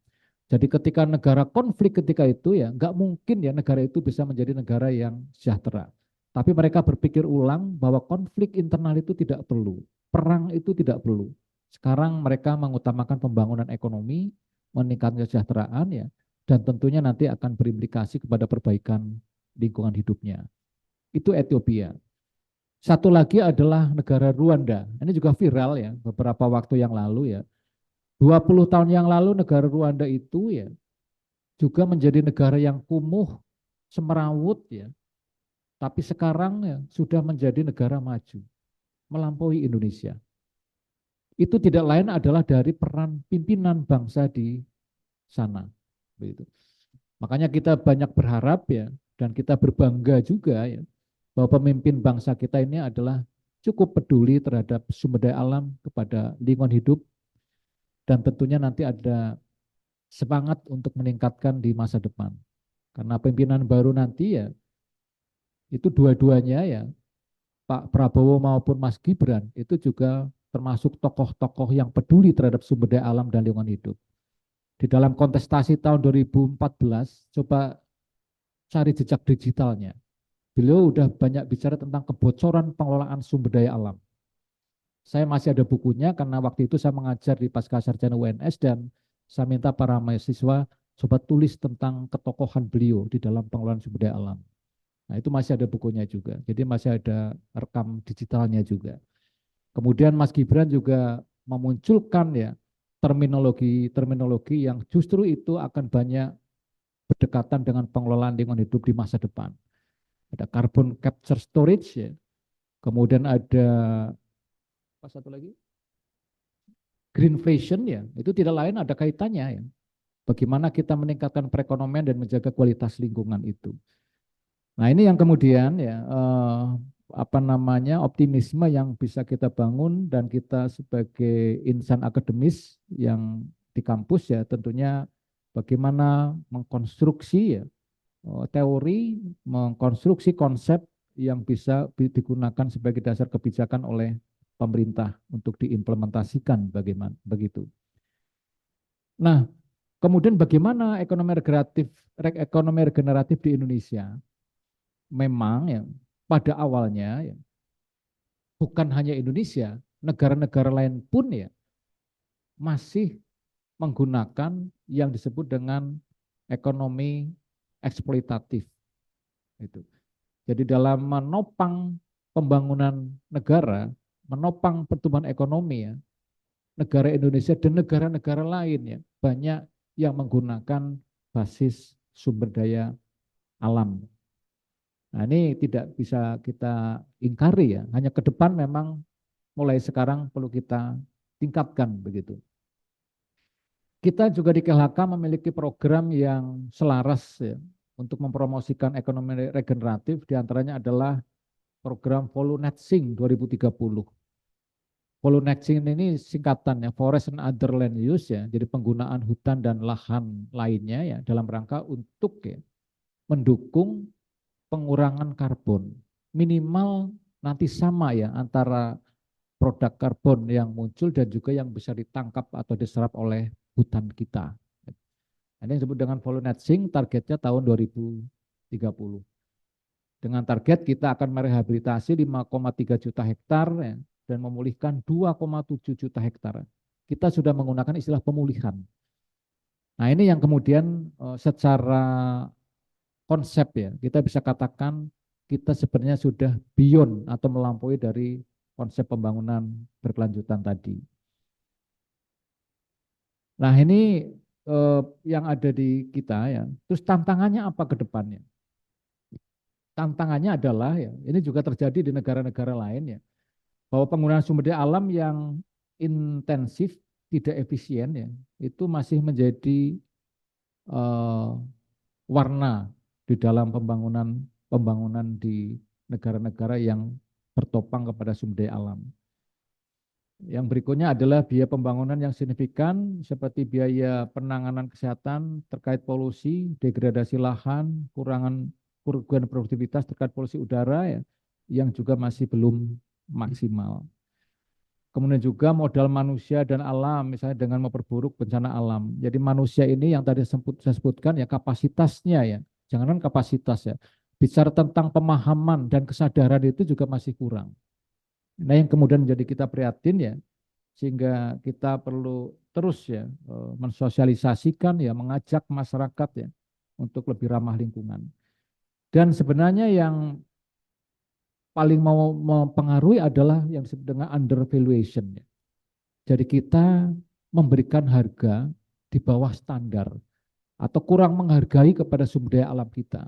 Jadi ketika negara konflik ketika itu ya, nggak mungkin ya negara itu bisa menjadi negara yang sejahtera. Tapi mereka berpikir ulang bahwa konflik internal itu tidak perlu, perang itu tidak perlu. Sekarang mereka mengutamakan pembangunan ekonomi, meningkatkan kesejahteraan ya, dan tentunya nanti akan berimplikasi kepada perbaikan lingkungan hidupnya. Itu Ethiopia. Satu lagi adalah negara Rwanda. Ini juga viral ya beberapa waktu yang lalu ya. 20 tahun yang lalu negara Rwanda itu ya juga menjadi negara yang kumuh, semerawut ya. Tapi sekarang ya sudah menjadi negara maju, melampaui Indonesia. Itu tidak lain adalah dari peran pimpinan bangsa di sana. Begitu. Makanya kita banyak berharap ya, dan kita berbangga juga ya, bahwa pemimpin bangsa kita ini adalah cukup peduli terhadap sumber daya alam, kepada lingkungan hidup, dan tentunya nanti ada semangat untuk meningkatkan di masa depan. Karena pimpinan baru nanti ya, itu dua-duanya ya, Pak Prabowo maupun Mas Gibran, itu juga termasuk tokoh-tokoh yang peduli terhadap sumber daya alam dan lingkungan hidup. Di dalam kontestasi tahun 2014, coba cari jejak digitalnya. Beliau udah banyak bicara tentang kebocoran pengelolaan sumber daya alam. Saya masih ada bukunya karena waktu itu saya mengajar di Pascasarjana UNS dan saya minta para mahasiswa coba tulis tentang ketokohan beliau di dalam pengelolaan sumber daya alam. Nah, itu masih ada bukunya juga. Jadi masih ada rekam digitalnya juga. Kemudian Mas Gibran juga memunculkan ya terminologi-terminologi yang justru itu akan banyak berdekatan dengan pengelolaan lingkungan hidup di masa depan. Ada carbon capture storage ya. Kemudian ada apa satu lagi? Greenflation ya. Itu tidak lain ada kaitannya ya. Bagaimana kita meningkatkan perekonomian dan menjaga kualitas lingkungan itu. Nah, ini yang kemudian ya apa namanya optimisme yang bisa kita bangun dan kita sebagai insan akademis yang di kampus ya tentunya bagaimana mengkonstruksi ya teori, mengkonstruksi konsep yang bisa digunakan sebagai dasar kebijakan oleh pemerintah untuk diimplementasikan bagaimana begitu. Nah, kemudian bagaimana ekonomi regeneratif di Indonesia? Memang ya pada awalnya ya, bukan hanya Indonesia, negara-negara lain pun ya masih menggunakan yang disebut dengan ekonomi eksploitatif. Itu. Jadi dalam menopang pembangunan negara, menopang pertumbuhan ekonomi ya, negara Indonesia dan negara-negara lain ya banyak yang menggunakan basis sumber daya alam. Nah, ini tidak bisa kita ingkari ya, hanya ke depan memang mulai sekarang perlu kita tingkatkan begitu. Kita juga di KLHK memiliki program yang selaras ya, untuk mempromosikan ekonomi regeneratif, diantaranya adalah program Volunetsing 2030. Volunetsing ini singkatannya Forest and Other Land Use ya, jadi penggunaan hutan dan lahan lainnya ya dalam rangka untuk ya, mendukung pengurangan karbon. Minimal nanti sama ya antara produk karbon yang muncul dan juga yang bisa ditangkap atau diserap oleh hutan kita. Ini yang disebut dengan volunetsing, targetnya tahun 2030. Dengan target kita akan merehabilitasi 5,3 juta hektar ya, dan memulihkan 2,7 juta hektar. Kita sudah menggunakan istilah pemulihan. Nah, ini yang kemudian secara konsep ya, kita bisa katakan kita sebenarnya sudah beyond atau melampaui dari konsep pembangunan berkelanjutan tadi. Nah, ini yang ada di kita ya. Terus tantangannya apa ke depannya? Tantangannya adalah ya, ini juga terjadi di negara-negara lain ya, bahwa penggunaan sumber daya alam yang intensif, tidak efisien ya, itu masih menjadi warna di dalam pembangunan di negara-negara yang bertopang kepada sumber daya alam. Yang berikutnya adalah biaya pembangunan yang signifikan seperti biaya penanganan kesehatan terkait polusi, degradasi lahan, kerugian produktivitas terkait polusi udara ya, yang juga masih belum maksimal. Kemudian juga modal manusia dan alam, misalnya dengan memperburuk bencana alam. Jadi manusia ini yang tadi saya sebutkan ya kapasitasnya ya, jangan kapasitas ya. Bicara tentang pemahaman dan kesadaran itu juga masih kurang. Nah yang kemudian menjadi kita prihatin ya, sehingga kita perlu terus ya mensosialisasikan ya, mengajak masyarakat ya untuk lebih ramah lingkungan. Dan sebenarnya yang paling mau mempengaruhi adalah yang disebut dengan undervaluation ya. Jadi kita memberikan harga di bawah standar atau kurang menghargai kepada sumber daya alam kita.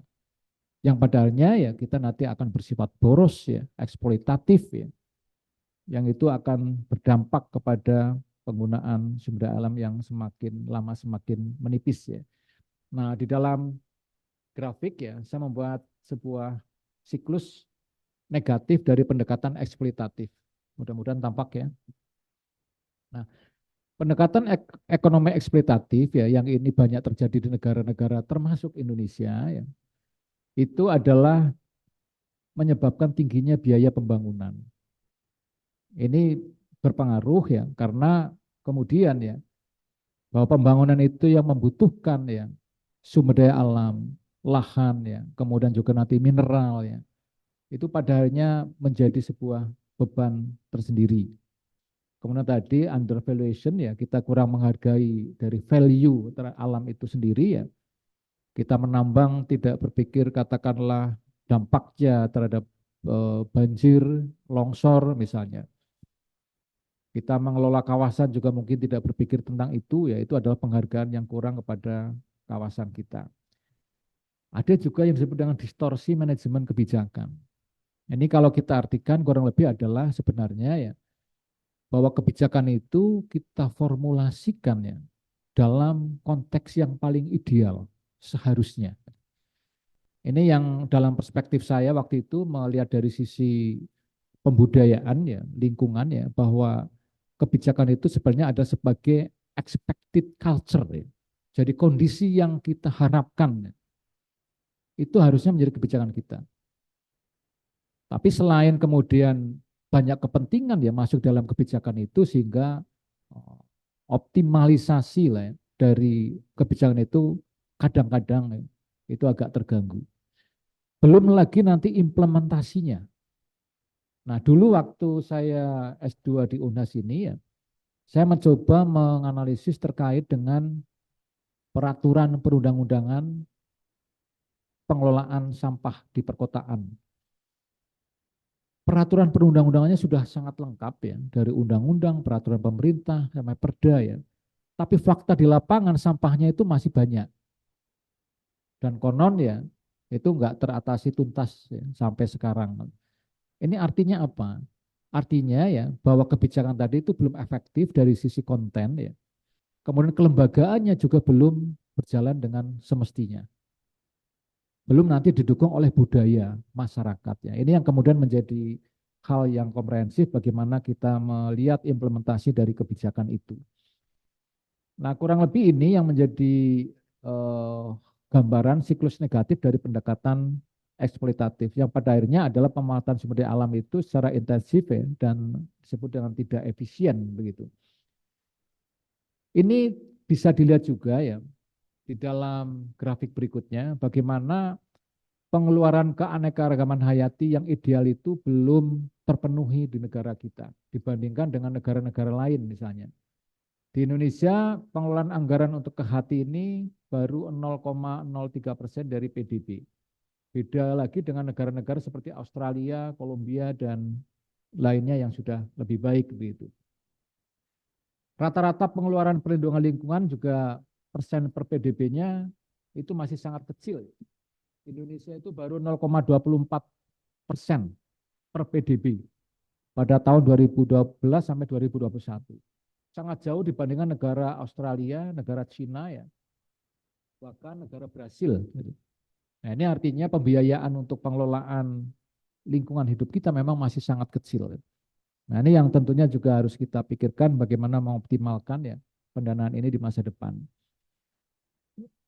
Yang padahalnya ya kita nanti akan bersifat boros ya, eksploitatif ya. Yang itu akan berdampak kepada penggunaan sumber daya alam yang semakin lama semakin menipis ya. Nah, di dalam grafik ya saya membuat sebuah siklus negatif dari pendekatan eksploitatif. Mudah-mudahan tampak ya. Nah, pendekatan ekonomi eksploitatif ya yang ini banyak terjadi di negara-negara termasuk Indonesia ya. Itu adalah menyebabkan tingginya biaya pembangunan. Ini berpengaruh ya karena kemudian ya bahwa pembangunan itu yang membutuhkan ya sumber daya alam, lahan ya, kemudian juga nanti mineral ya. Itu padahalnya menjadi sebuah beban tersendiri. Kemudian tadi undervaluation ya, kita kurang menghargai dari value alam itu sendiri ya. Kita menambang tidak berpikir katakanlah dampaknya terhadap banjir, longsor misalnya. Kita mengelola kawasan juga mungkin tidak berpikir tentang itu, ya itu adalah penghargaan yang kurang kepada kawasan kita. Ada juga yang disebut dengan distorsi manajemen kebijakan. Ini kalau kita artikan kurang lebih adalah sebenarnya ya bahwa kebijakan itu kita formulasikan ya dalam konteks yang paling ideal seharusnya. Ini yang dalam perspektif saya waktu itu melihat dari sisi pembudayaan ya, lingkungan ya, bahwa kebijakan itu sebenarnya ada sebagai expected culture ya. Jadi kondisi yang kita harapkan ya, itu harusnya menjadi kebijakan kita. Tapi selain kemudian banyak kepentingan ya masuk dalam kebijakan itu sehingga optimalisasi lah ya, dari kebijakan itu kadang-kadang ya, itu agak terganggu. Belum lagi nanti implementasinya. Nah, dulu waktu saya S2 di UNHAS ini ya, saya mencoba menganalisis terkait dengan peraturan perundang-undangan pengelolaan sampah di perkotaan. Peraturan perundang-undangannya sudah sangat lengkap ya, dari undang-undang, peraturan pemerintah, sampai perda ya. Tapi fakta di lapangan sampahnya itu masih banyak. Dan konon ya, itu enggak teratasi tuntas ya, sampai sekarang. Ini artinya apa? Artinya ya bahwa kebijakan tadi itu belum efektif dari sisi konten ya. Kemudian kelembagaannya juga belum berjalan dengan semestinya. Belum nanti didukung oleh budaya masyarakat ya. Ini yang kemudian menjadi hal yang komprehensif bagaimana kita melihat implementasi dari kebijakan itu. Nah, kurang lebih ini yang menjadi gambaran siklus negatif dari pendekatan eksploitatif yang pada akhirnya adalah pemanfaatan sumber daya alam itu secara intensif ya, dan disebut dengan tidak efisien begitu. Ini bisa dilihat juga ya di dalam grafik berikutnya bagaimana pengeluaran keanekaragaman hayati yang ideal itu belum terpenuhi di negara kita dibandingkan dengan negara-negara lain misalnya. Di Indonesia pengelolaan anggaran untuk kehati ini baru 0,03% dari PDB. Beda lagi dengan negara-negara seperti Australia, Kolombia, dan lainnya yang sudah lebih baik begitu. Rata-rata pengeluaran perlindungan lingkungan juga persen per PDB-nya itu masih sangat kecil. Indonesia itu baru 0,24% per PDB pada tahun 2012 sampai 2021. Sangat jauh dibandingkan negara Australia, negara Cina ya, bahkan negara Brasil. Nah, ini artinya pembiayaan untuk pengelolaan lingkungan hidup kita memang masih sangat kecil. Nah, ini yang tentunya juga harus kita pikirkan bagaimana mengoptimalkan ya pendanaan ini di masa depan.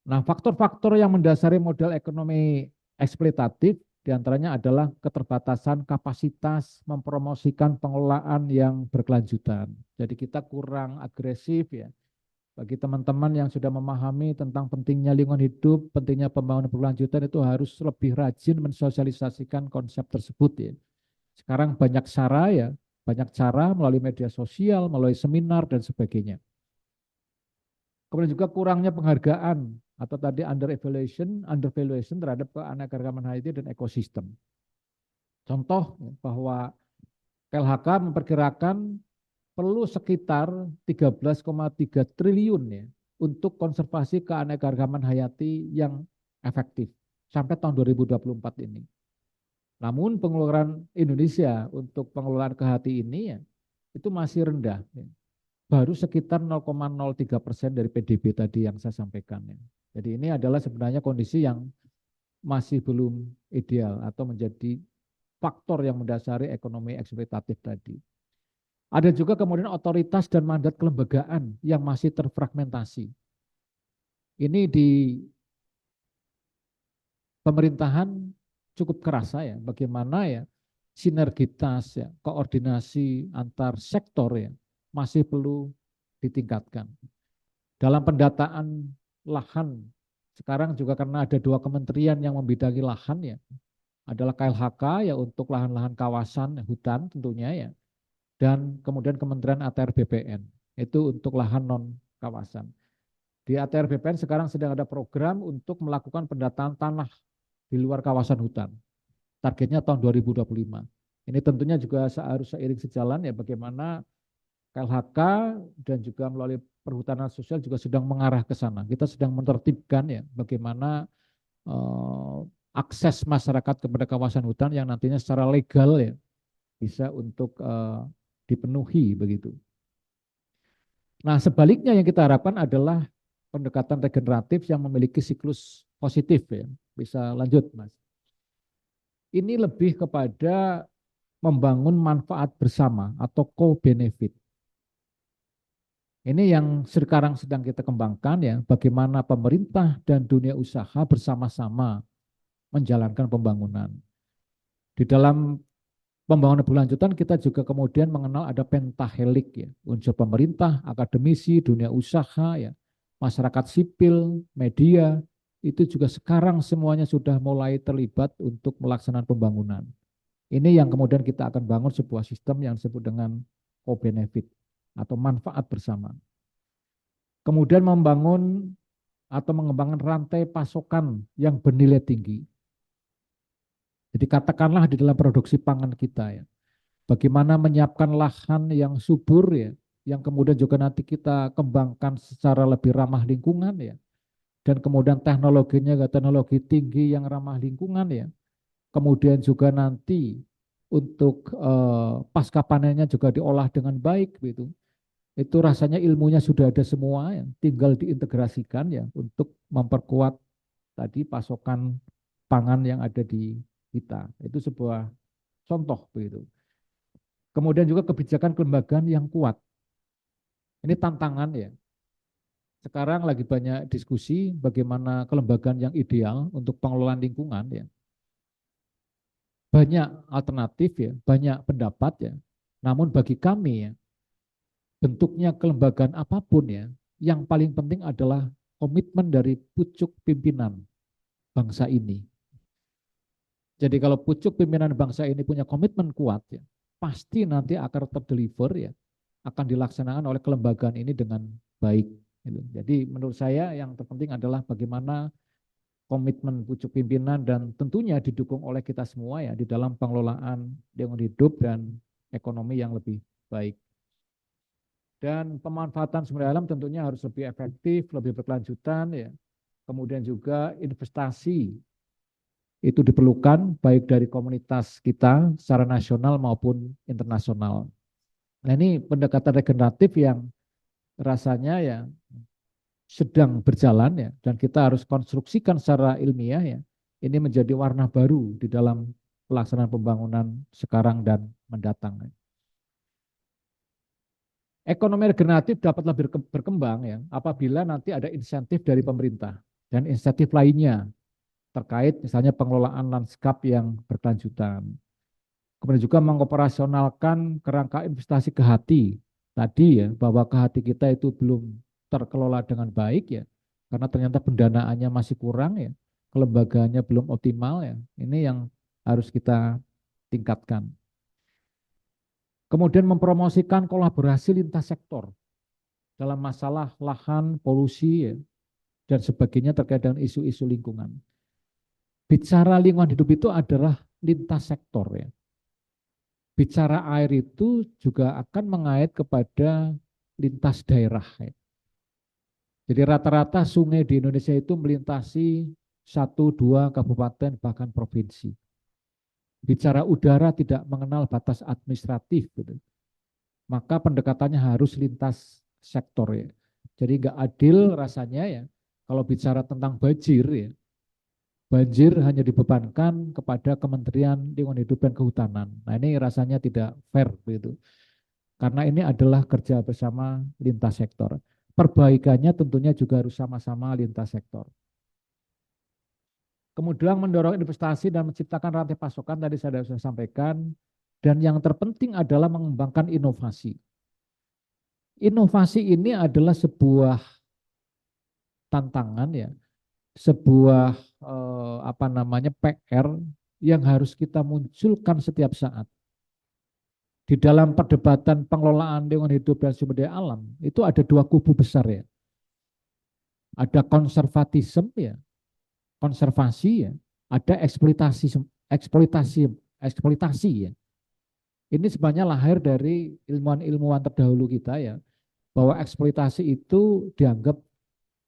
Nah, faktor-faktor yang mendasari model ekonomi eksploitatif diantaranya adalah keterbatasan kapasitas mempromosikan pengelolaan yang berkelanjutan. Jadi kita kurang agresif ya. Bagi teman-teman yang sudah memahami tentang pentingnya lingkungan hidup, pentingnya pembangunan berkelanjutan itu harus lebih rajin mensosialisasikan konsep tersebut ya. Sekarang banyak cara ya, banyak cara melalui media sosial, melalui seminar dan sebagainya. Kemudian juga kurangnya penghargaan atau tadi undervaluation terhadap keanekaragaman hayati dan ekosistem. Contoh bahwa KLHK memperkirakan perlu sekitar 13,3 triliun ya untuk konservasi keanekaragaman hayati yang efektif sampai tahun 2024 ini. Namun pengeluaran Indonesia untuk pengelolaan kehati ini ya itu masih rendah. Ya. Baru sekitar 0,03% dari PDB tadi yang saya sampaikan. Ya. Jadi ini adalah sebenarnya kondisi yang masih belum ideal atau menjadi faktor yang mendasari ekonomi eksploitatif tadi. Ada juga kemudian otoritas dan mandat kelembagaan yang masih terfragmentasi. Ini di pemerintahan cukup kerasa ya, bagaimana ya sinergitas ya, koordinasi antar sektor ya masih perlu ditingkatkan. Dalam pendataan lahan, sekarang juga karena ada dua kementerian yang membidangi lahan ya, adalah KLHK ya untuk lahan-lahan kawasan hutan tentunya ya, dan kemudian Kementerian ATR BPN itu untuk lahan non kawasan. Di ATR BPN sekarang sedang ada program untuk melakukan pendataan tanah di luar kawasan hutan. Targetnya tahun 2025. Ini tentunya juga harus seiring sejalan ya bagaimana KLHK dan juga melalui perhutanan sosial juga sedang mengarah ke sana. Kita sedang menertibkan ya bagaimana akses masyarakat kepada kawasan hutan yang nantinya secara legal ya bisa untuk dipenuhi begitu. Nah, sebaliknya yang kita harapkan adalah pendekatan regeneratif yang memiliki siklus positif ya. Bisa lanjut, Mas. Ini lebih kepada membangun manfaat bersama atau co-benefit. Ini yang sekarang sedang kita kembangkan ya, bagaimana pemerintah dan dunia usaha bersama-sama menjalankan pembangunan. Di dalam pembangunan berkelanjutan kita juga kemudian mengenal ada pentahelik ya, unsur pemerintah, akademisi, dunia usaha ya, masyarakat sipil, media, itu juga sekarang semuanya sudah mulai terlibat untuk melaksanakan pembangunan. Ini yang kemudian kita akan bangun sebuah sistem yang disebut dengan co-benefit atau manfaat bersama. Kemudian membangun atau mengembangkan rantai pasokan yang bernilai tinggi. Jadi katakanlah di dalam produksi pangan kita ya, bagaimana menyiapkan lahan yang subur ya, yang kemudian juga nanti kita kembangkan secara lebih ramah lingkungan ya, dan kemudian teknologinya teknologi tinggi yang ramah lingkungan ya, kemudian juga nanti untuk pasca panennya juga diolah dengan baik gitu. Itu rasanya ilmunya sudah ada semua ya, tinggal diintegrasikan ya untuk memperkuat tadi pasokan pangan yang ada di kita. Itu sebuah contoh begitu. Kemudian juga kebijakan kelembagaan yang kuat. Ini tantangan ya. Sekarang lagi banyak diskusi bagaimana kelembagaan yang ideal untuk pengelolaan lingkungan ya. Banyak alternatif ya, banyak pendapat ya. Namun bagi kami ya, bentuknya kelembagaan apapun ya, yang paling penting adalah komitmen dari pucuk pimpinan bangsa ini. Jadi kalau pucuk pimpinan bangsa ini punya komitmen kuat ya, pasti nanti akan terdeliver ya, akan dilaksanakan oleh kelembagaan ini dengan baik. Gitu. Jadi menurut saya yang terpenting adalah bagaimana komitmen pucuk pimpinan dan tentunya didukung oleh kita semua ya di dalam pengelolaan lingkungan hidup dan ekonomi yang lebih baik. Dan pemanfaatan sumber daya alam tentunya harus lebih efektif, lebih berkelanjutan ya. Kemudian juga investasi itu diperlukan baik dari komunitas kita secara nasional maupun internasional. Nah ini pendekatan regeneratif yang rasanya ya sedang berjalan ya dan kita harus konstruksikan secara ilmiah ya. ini menjadi warna baru di dalam pelaksanaan pembangunan sekarang dan mendatang. Ekonomi regeneratif dapat lebih berkembang ya apabila nanti ada insentif dari pemerintah dan insentif lainnya terkait misalnya pengelolaan lanskap yang berkelanjutan. Kemudian juga mengoperasionalkan kerangka investasi ke hati. Tadi ya, bahwa ke hati kita itu belum terkelola dengan baik ya, karena ternyata pendanaannya masih kurang ya, kelembagaannya belum optimal ya. Ini yang harus kita tingkatkan. Kemudian mempromosikan kolaborasi lintas sektor dalam masalah lahan, polusi ya, dan sebagainya terkait dengan isu-isu lingkungan. Bicara lingkungan hidup itu adalah lintas sektor ya. Bicara air itu juga akan mengait kepada lintas daerah. Ya. Jadi rata-rata sungai di Indonesia itu melintasi 1, 2 kabupaten bahkan provinsi. Bicara udara tidak mengenal batas administratif, gitu. Maka pendekatannya harus lintas sektor ya. Jadi nggak adil rasanya ya kalau bicara tentang banjir ya. Banjir hanya dibebankan kepada Kementerian Lingkungan Hidup dan Kehutanan. Nah ini rasanya tidak fair begitu. Karena ini adalah kerja bersama lintas sektor. Perbaikannya tentunya juga harus sama-sama lintas sektor. Kemudian mendorong investasi dan menciptakan rantai pasokan tadi saya sudah sampaikan. Dan yang terpenting adalah mengembangkan inovasi. Inovasi ini adalah sebuah tantangan ya, sebuah PR yang harus kita munculkan setiap saat. Di dalam perdebatan pengelolaan lingkungan hidup dan sumber daya alam itu ada dua kubu besar ya. Ada konservatisme ya, konservasi ya, ada eksploitasi ya. Ini sebenarnya lahir dari ilmuwan-ilmuwan terdahulu kita ya, bahwa eksploitasi itu dianggap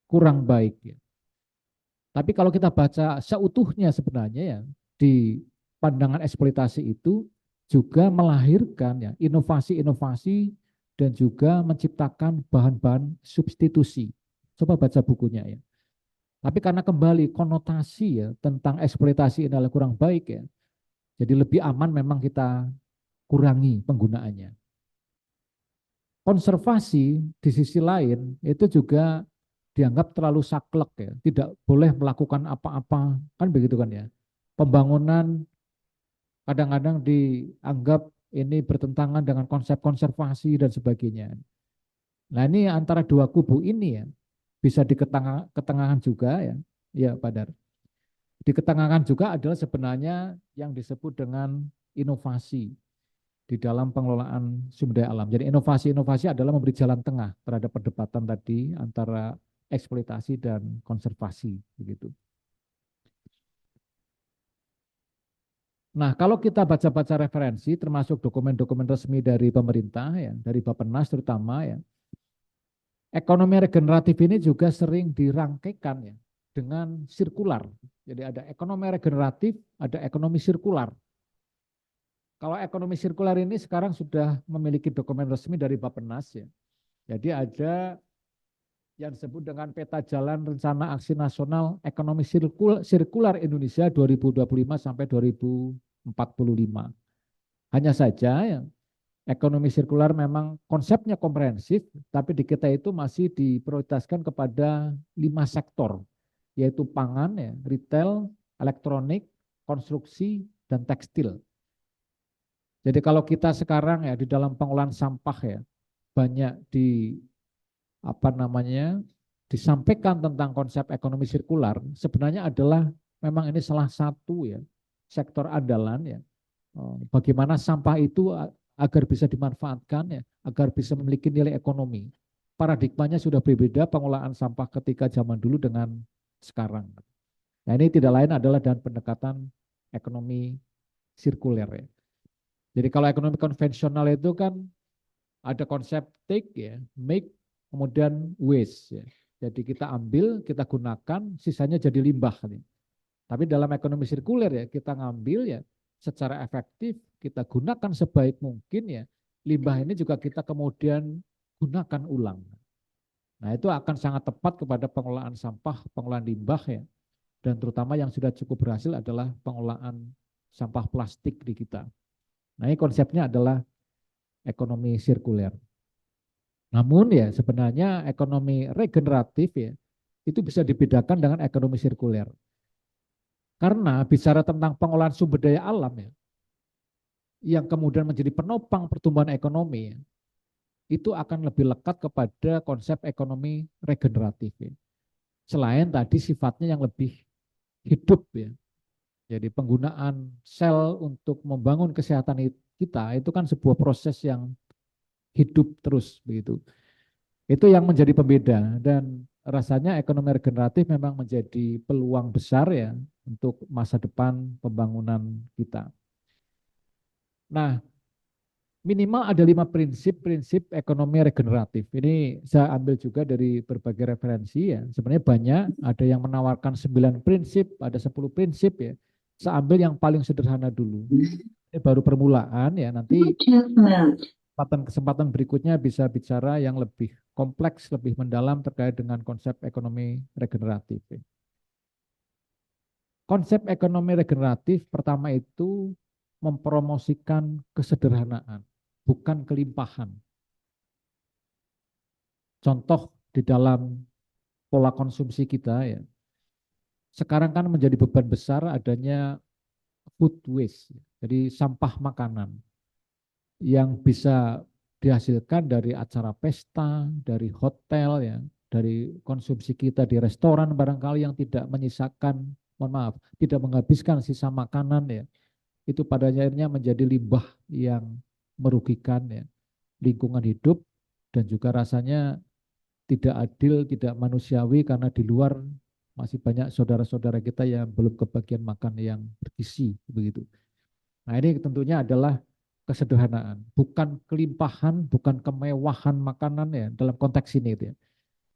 kurang baik ya. Tapi kalau kita baca seutuhnya sebenarnya ya, di pandangan eksploitasi itu juga melahirkan ya inovasi-inovasi dan juga menciptakan bahan-bahan substitusi. Coba baca bukunya ya. Tapi karena kembali konotasi ya tentang eksploitasi ini adalah kurang baik ya. Jadi lebih aman memang kita kurangi penggunaannya. Konservasi di sisi lain itu juga dianggap terlalu saklek ya, tidak boleh melakukan apa-apa, kan begitu kan ya. Pembangunan kadang-kadang dianggap ini bertentangan dengan konsep konservasi dan sebagainya. Nah ini antara dua kubu ini ya, bisa diketengahkan juga ya, ya Pak Dar. Diketengahkan juga adalah sebenarnya yang disebut dengan inovasi di dalam pengelolaan sumber daya alam. Jadi inovasi-inovasi adalah memberi jalan tengah terhadap perdebatan tadi antara eksploitasi dan konservasi begitu. Nah, kalau kita baca-baca referensi termasuk dokumen-dokumen resmi dari pemerintah ya, dari Bappenas terutama ya. Ekonomi regeneratif ini juga sering dirangkaikan ya dengan sirkular. Jadi ada ekonomi regeneratif, ada ekonomi sirkular. Kalau ekonomi sirkular ini sekarang sudah memiliki dokumen resmi dari Bappenas ya. Jadi ada yang disebut dengan Peta Jalan Rencana Aksi Nasional Ekonomi Sirkular Indonesia 2025 sampai 2045. Hanya saja ya, ekonomi sirkular memang konsepnya komprehensif, tapi di kita itu masih diprioritaskan kepada 5 sektor, yaitu pangan, ya, retail, elektronik, konstruksi, dan tekstil. Jadi kalau kita sekarang ya di dalam pengolahan sampah ya banyak disampaikan tentang konsep ekonomi sirkular, sebenarnya adalah memang ini salah satu ya sektor andalan ya. Bagaimana sampah itu agar bisa dimanfaatkan ya, agar bisa memiliki nilai ekonomi. Paradigmanya sudah berbeda pengolahan sampah ketika zaman dulu dengan sekarang. Nah ini tidak lain adalah dengan pendekatan ekonomi sirkuler ya. Jadi kalau ekonomi konvensional itu kan ada konsep take ya, make, kemudian waste ya. Jadi kita ambil, kita gunakan, sisanya jadi limbah. Tapi dalam ekonomi sirkuler ya, kita ngambil ya secara efektif, kita gunakan sebaik mungkin ya. Limbah ini juga kita kemudian gunakan ulang. Nah itu akan sangat tepat kepada pengelolaan sampah, pengelolaan limbah ya. Dan terutama yang sudah cukup berhasil adalah pengolahan sampah plastik di kita. Nah, ini konsepnya adalah ekonomi sirkuler. Namun ya sebenarnya ekonomi regeneratif ya itu bisa dibedakan dengan ekonomi sirkuler. Karena bicara tentang pengolahan sumber daya alam ya, yang kemudian menjadi penopang pertumbuhan ekonomi ya, itu akan lebih lekat kepada konsep ekonomi regeneratif ya. Selain tadi sifatnya yang lebih hidup ya. Jadi penggunaan sel untuk membangun kesehatan kita itu kan sebuah proses yang hidup terus begitu. Itu yang menjadi pembeda dan rasanya ekonomi regeneratif memang menjadi peluang besar ya untuk masa depan pembangunan kita. Nah, minimal ada 5 prinsip ekonomi regeneratif. Ini saya ambil juga dari berbagai referensi ya. Sebenarnya banyak, ada yang menawarkan 9 prinsip, ada 10 prinsip ya. Saya ambil yang paling sederhana dulu. Ini baru permulaan ya, nanti kesempatan berikutnya bisa bicara yang lebih kompleks, lebih mendalam terkait dengan konsep ekonomi regeneratif. Konsep ekonomi regeneratif pertama itu mempromosikan kesederhanaan, bukan kelimpahan. Contoh di dalam pola konsumsi kita ya, sekarang kan menjadi beban besar adanya food waste, jadi sampah makanan yang bisa dihasilkan dari acara pesta, dari hotel ya, dari konsumsi kita di restoran barangkali yang tidak menyisakan, mohon maaf, tidak menghabiskan sisa makanan ya, itu pada akhirnya menjadi limbah yang merugikan ya, lingkungan hidup dan juga rasanya tidak adil, tidak manusiawi karena di luar masih banyak saudara-saudara kita yang belum kebagian makan yang bergizi begitu. Nah, ini tentunya adalah kesederhanaan, bukan kelimpahan, bukan kemewahan makanan ya dalam konteks ini itu ya.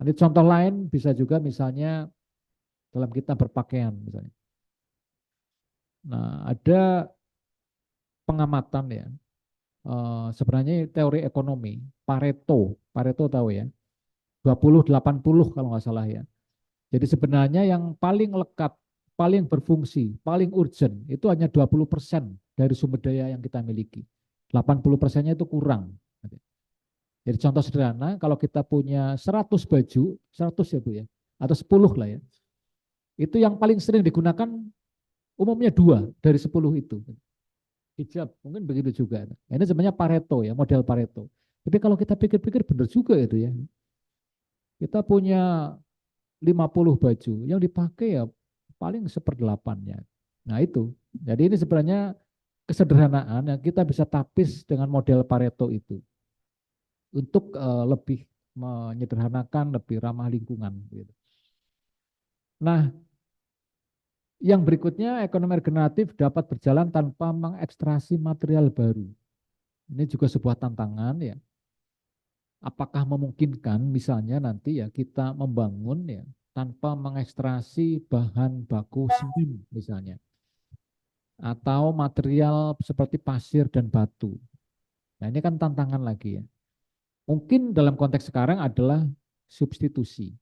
Nanti contoh lain bisa juga misalnya dalam kita berpakaian misalnya. Nah, ada pengamatan ya. Sebenarnya teori ekonomi, Pareto tahu ya, 20-80 kalau nggak salah ya. Jadi sebenarnya yang paling lekat, paling berfungsi, paling urgent itu hanya 20% dari sumber daya yang kita miliki. 80%-nya itu kurang. Jadi contoh sederhana, kalau kita punya 100 baju, 100 ya Bu ya, atau 10 lah ya, itu yang paling sering digunakan umumnya 2 dari 10 itu. Hijab, mungkin begitu juga. Nah, ini sebenarnya Pareto ya, model Pareto. Tapi kalau kita pikir-pikir benar juga itu ya. Kita punya 50 baju, yang dipakai ya paling 1/8-nya. Nah itu, jadi ini sebenarnya kesederhanaan yang kita bisa tapis dengan model Pareto itu untuk lebih menyederhanakan, lebih ramah lingkungan. Gitu. Nah, yang berikutnya ekonomi regeneratif dapat berjalan tanpa mengekstraksi material baru. Ini juga sebuah tantangan ya. Apakah memungkinkan misalnya nanti ya kita membangun ya tanpa mengekstraksi bahan baku semen misalnya atau material seperti pasir dan batu. Nah, ini kan tantangan lagi ya. Mungkin dalam konteks sekarang adalah substitusi.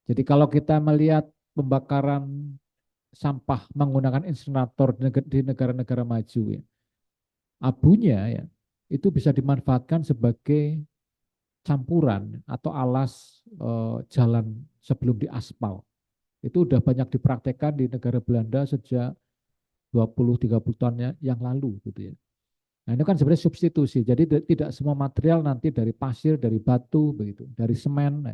Jadi kalau kita melihat pembakaran sampah menggunakan insinerator di negara-negara maju ya, abunya ya itu bisa dimanfaatkan sebagai campuran atau alas jalan sebelum diaspal. Itu udah banyak dipraktekkan di negara Belanda sejak 20-30 tahun yang lalu gitu ya. Nah, ini kan sebenarnya substitusi. Jadi tidak semua material nanti dari pasir, dari batu begitu, dari semen.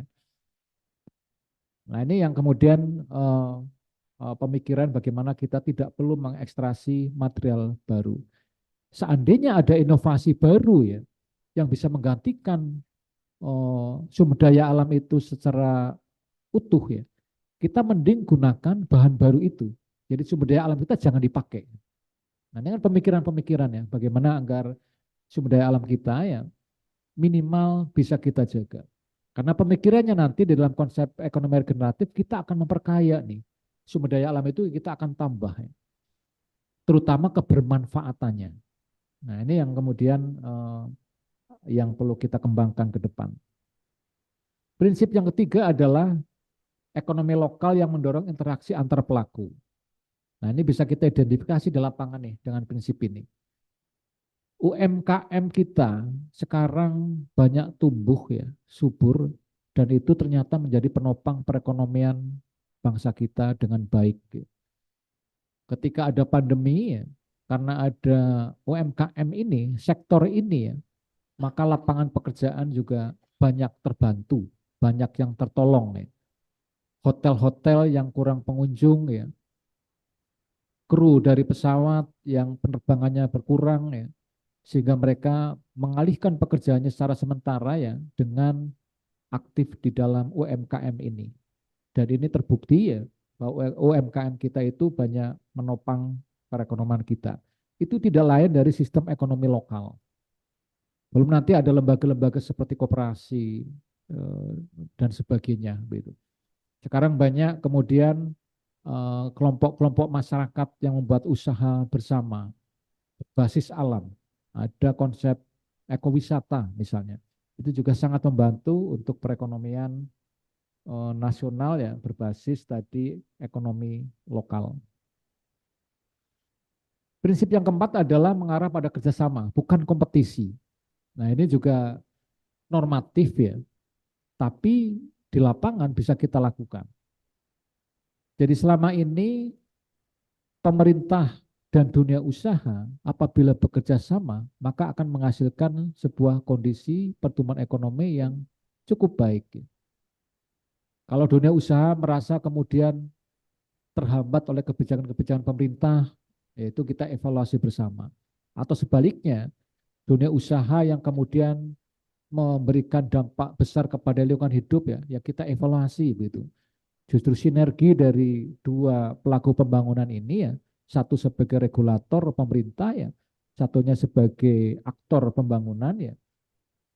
Nah, ini yang kemudian pemikiran bagaimana kita tidak perlu mengekstrasi material baru. Seandainya ada inovasi baru ya yang bisa menggantikan sumber daya alam itu secara utuh ya, kita mending gunakan bahan baru itu. Jadi sumber daya alam kita jangan dipakai. Nah, ini kan pemikiran-pemikiran ya, bagaimana agar sumber daya alam kita ya minimal bisa kita jaga. Karena pemikirannya nanti di dalam konsep ekonomi regeneratif kita akan memperkaya nih. Sumber daya alam itu kita akan tambah ya. Terutama kebermanfaatannya. Nah, ini yang kemudian yang perlu kita kembangkan ke depan. Prinsip yang ketiga adalah ekonomi lokal yang mendorong interaksi antar pelaku. Nah, ini bisa kita identifikasi di lapangan nih dengan prinsip ini. UMKM kita sekarang banyak tumbuh ya, subur, dan itu ternyata menjadi penopang perekonomian bangsa kita dengan baik. Ketika ada pandemi ya, karena ada UMKM ini, sektor ini ya, maka lapangan pekerjaan juga banyak terbantu, banyak yang tertolong ya. Hotel-hotel yang kurang pengunjung ya, kru dari pesawat yang penerbangannya berkurang ya, sehingga mereka mengalihkan pekerjaannya secara sementara ya dengan aktif di dalam UMKM ini. Dan ini terbukti ya bahwa UMKM kita itu banyak menopang perekonomian kita. Itu tidak lain dari sistem ekonomi lokal. Belum nanti ada lembaga-lembaga seperti koperasi dan sebagainya. Begitu. Sekarang banyak kemudian kelompok-kelompok masyarakat yang membuat usaha bersama basis alam. Ada konsep ekowisata misalnya. Itu juga sangat membantu untuk perekonomian nasional ya berbasis tadi ekonomi lokal. Prinsip yang keempat adalah mengarah pada kerjasama, bukan kompetisi. Nah ini juga normatif ya, tapi di lapangan bisa kita lakukan. Jadi selama ini pemerintah dan dunia usaha apabila bekerja sama, maka akan menghasilkan sebuah kondisi pertumbuhan ekonomi yang cukup baik. Kalau dunia usaha merasa kemudian terhambat oleh kebijakan-kebijakan pemerintah, yaitu kita evaluasi bersama. Atau sebaliknya, dunia usaha yang kemudian memberikan dampak besar kepada lingkungan hidup ya kita evaluasi begitu. Justru sinergi dari dua pelaku pembangunan ini ya, satu sebagai regulator pemerintah ya, satunya sebagai aktor pembangunan ya,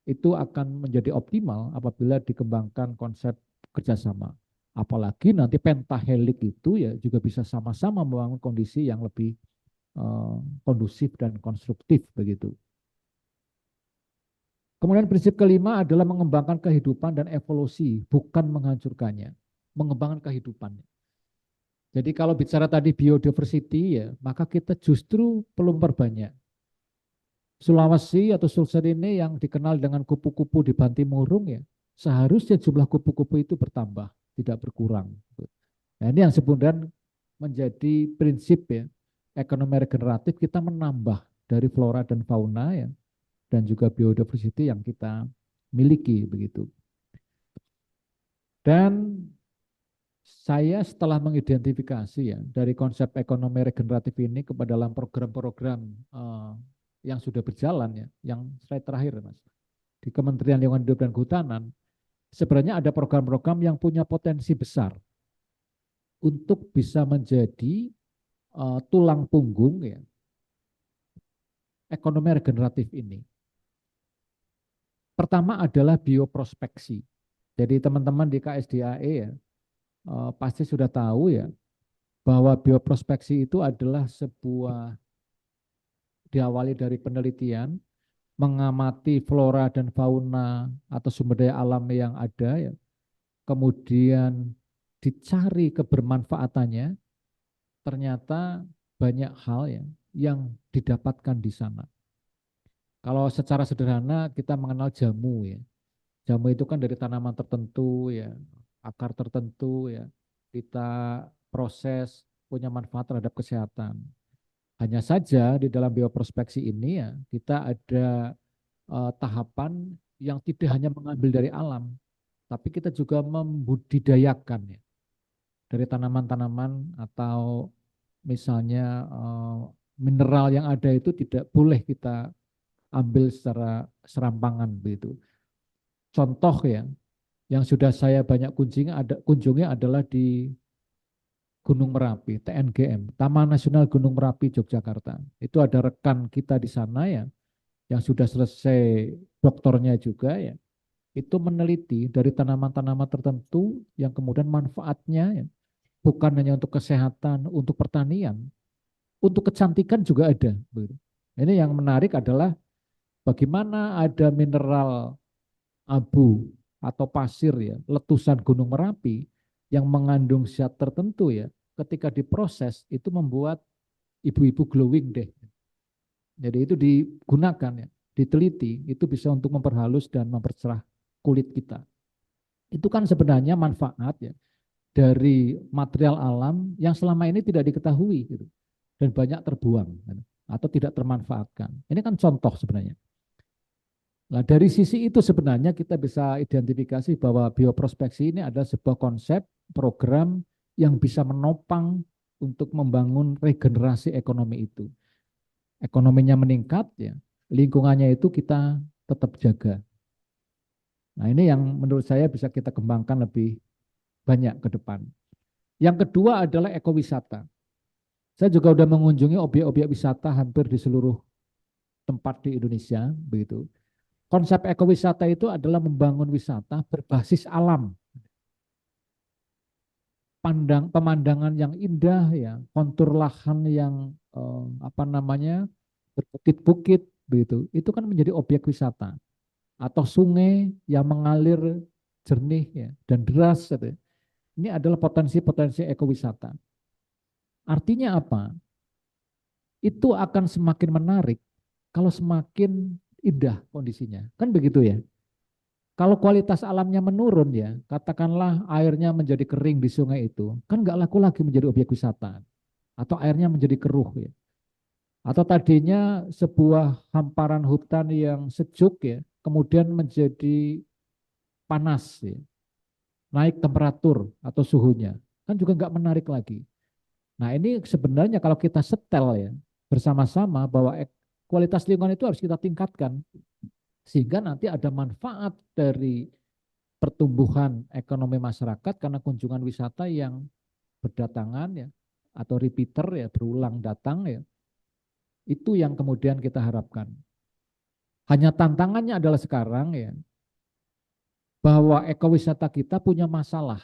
itu akan menjadi optimal apabila dikembangkan konsep kerjasama. Apalagi nanti pentahelik itu ya juga bisa sama-sama membangun kondisi yang lebih kondusif dan konstruktif begitu. Kemudian prinsip kelima adalah mengembangkan kehidupan dan evolusi, bukan menghancurkannya, mengembangkan kehidupannya. Jadi kalau bicara tadi biodiversity ya, maka kita justru perlu memperbanyak. Sulawesi atau Sulsel ini yang dikenal dengan kupu-kupu di Bantimurung ya, seharusnya jumlah kupu-kupu itu bertambah, tidak berkurang. Nah ini yang sebenarnya menjadi prinsip ya, ekonomi regeneratif kita menambah dari flora dan fauna ya, dan juga biodiversity yang kita miliki begitu. Dan saya setelah mengidentifikasi ya dari konsep ekonomi regeneratif ini kepada dalam program-program yang sudah berjalan ya, yang slide terakhir Mas, di Kementerian Lingkungan Hidup dan Kehutanan, sebenarnya ada program-program yang punya potensi besar untuk bisa menjadi tulang punggung ya ekonomi regeneratif ini. Pertama adalah bioprospeksi. Jadi teman-teman di KSDAE ya pasti sudah tahu ya bahwa bioprospeksi itu adalah sebuah diawali dari penelitian mengamati flora dan fauna atau sumber daya alam yang ada ya. Kemudian dicari kebermanfaatannya, ternyata banyak hal ya yang didapatkan di sana. Kalau secara sederhana kita mengenal jamu ya. Jamu itu kan dari tanaman tertentu ya, akar tertentu ya. Kita proses punya manfaat terhadap kesehatan. Hanya saja di dalam bioprospeksi ini ya kita ada tahapan yang tidak hanya mengambil dari alam, tapi kita juga membudidayakan ya dari tanaman-tanaman atau misalnya mineral yang ada itu tidak boleh kita ambil secara serampangan begitu. Contoh ya, yang sudah saya banyak kunjungi adalah di Gunung Merapi, TNGM, Taman Nasional Gunung Merapi, Yogyakarta. Itu ada rekan kita di sana ya, yang sudah selesai doktornya juga ya, itu meneliti dari tanaman-tanaman tertentu yang kemudian manfaatnya ya, bukan hanya untuk kesehatan, untuk pertanian, untuk kecantikan juga ada. Ini yang menarik adalah bagaimana ada mineral abu atau pasir ya, letusan Gunung Merapi yang mengandung zat tertentu ya, ketika diproses itu membuat ibu-ibu glowing deh. Jadi itu digunakan ya, diteliti, itu bisa untuk memperhalus dan mempercerah kulit kita. Itu kan sebenarnya manfaat ya dari material alam yang selama ini tidak diketahui gitu, dan banyak terbuang gitu, atau tidak termanfaatkan. Ini kan contoh sebenarnya. Nah, dari sisi itu sebenarnya kita bisa identifikasi bahwa bioprospeksi ini adalah sebuah konsep program yang bisa menopang untuk membangun regenerasi ekonomi itu. Ekonominya meningkat ya, lingkungannya itu kita tetap jaga. Nah, ini yang menurut saya bisa kita kembangkan lebih banyak ke depan. Yang kedua adalah ekowisata. Saya juga sudah mengunjungi objek-objek wisata hampir di seluruh tempat di Indonesia, begitu. Konsep ekowisata itu adalah membangun wisata berbasis alam. Pemandangan yang indah ya, kontur lahan yang apa namanya? Berbukit-bukit begitu. Itu kan menjadi objek wisata, atau sungai yang mengalir jernih ya dan deras gitu. Ini adalah potensi-potensi ekowisata. Artinya apa? Itu akan semakin menarik kalau semakin indah kondisinya. Kan begitu ya. Kalau kualitas alamnya menurun ya, katakanlah airnya menjadi kering di sungai itu, kan nggak laku lagi menjadi objek wisata. Atau airnya menjadi keruh ya. Atau tadinya sebuah hamparan hutan yang sejuk ya, kemudian menjadi panas ya, naik temperatur atau suhunya, kan juga nggak menarik lagi. Nah ini sebenarnya kalau kita setel ya, bersama-sama bahwa kualitas lingkungan itu harus kita tingkatkan, sehingga nanti ada manfaat dari pertumbuhan ekonomi masyarakat karena kunjungan wisata yang berdatangan ya, atau repeater ya, berulang datang ya, itu yang kemudian kita harapkan. Hanya tantangannya adalah sekarang ya, bahwa ekowisata kita punya masalah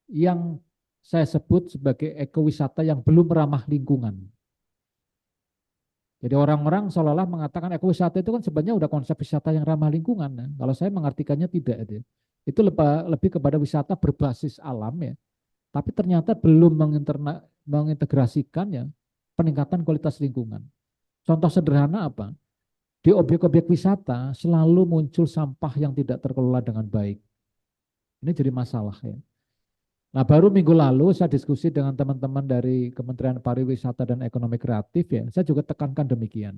yang saya sebut sebagai ekowisata yang belum ramah lingkungan. Jadi orang-orang seolah-olah mengatakan ekowisata itu kan sebenarnya udah konsep wisata yang ramah lingkungan. Nah, kalau saya mengartikannya tidak. Itu lebih kepada wisata berbasis alam ya. Tapi ternyata belum mengintegrasikan ya peningkatan kualitas lingkungan. Contoh sederhana apa? Di objek-objek wisata selalu muncul sampah yang tidak terkelola dengan baik. Ini jadi masalah ya. Nah, baru minggu lalu saya diskusi dengan teman-teman dari Kementerian Pariwisata dan Ekonomi Kreatif ya. Saya juga tekankan demikian.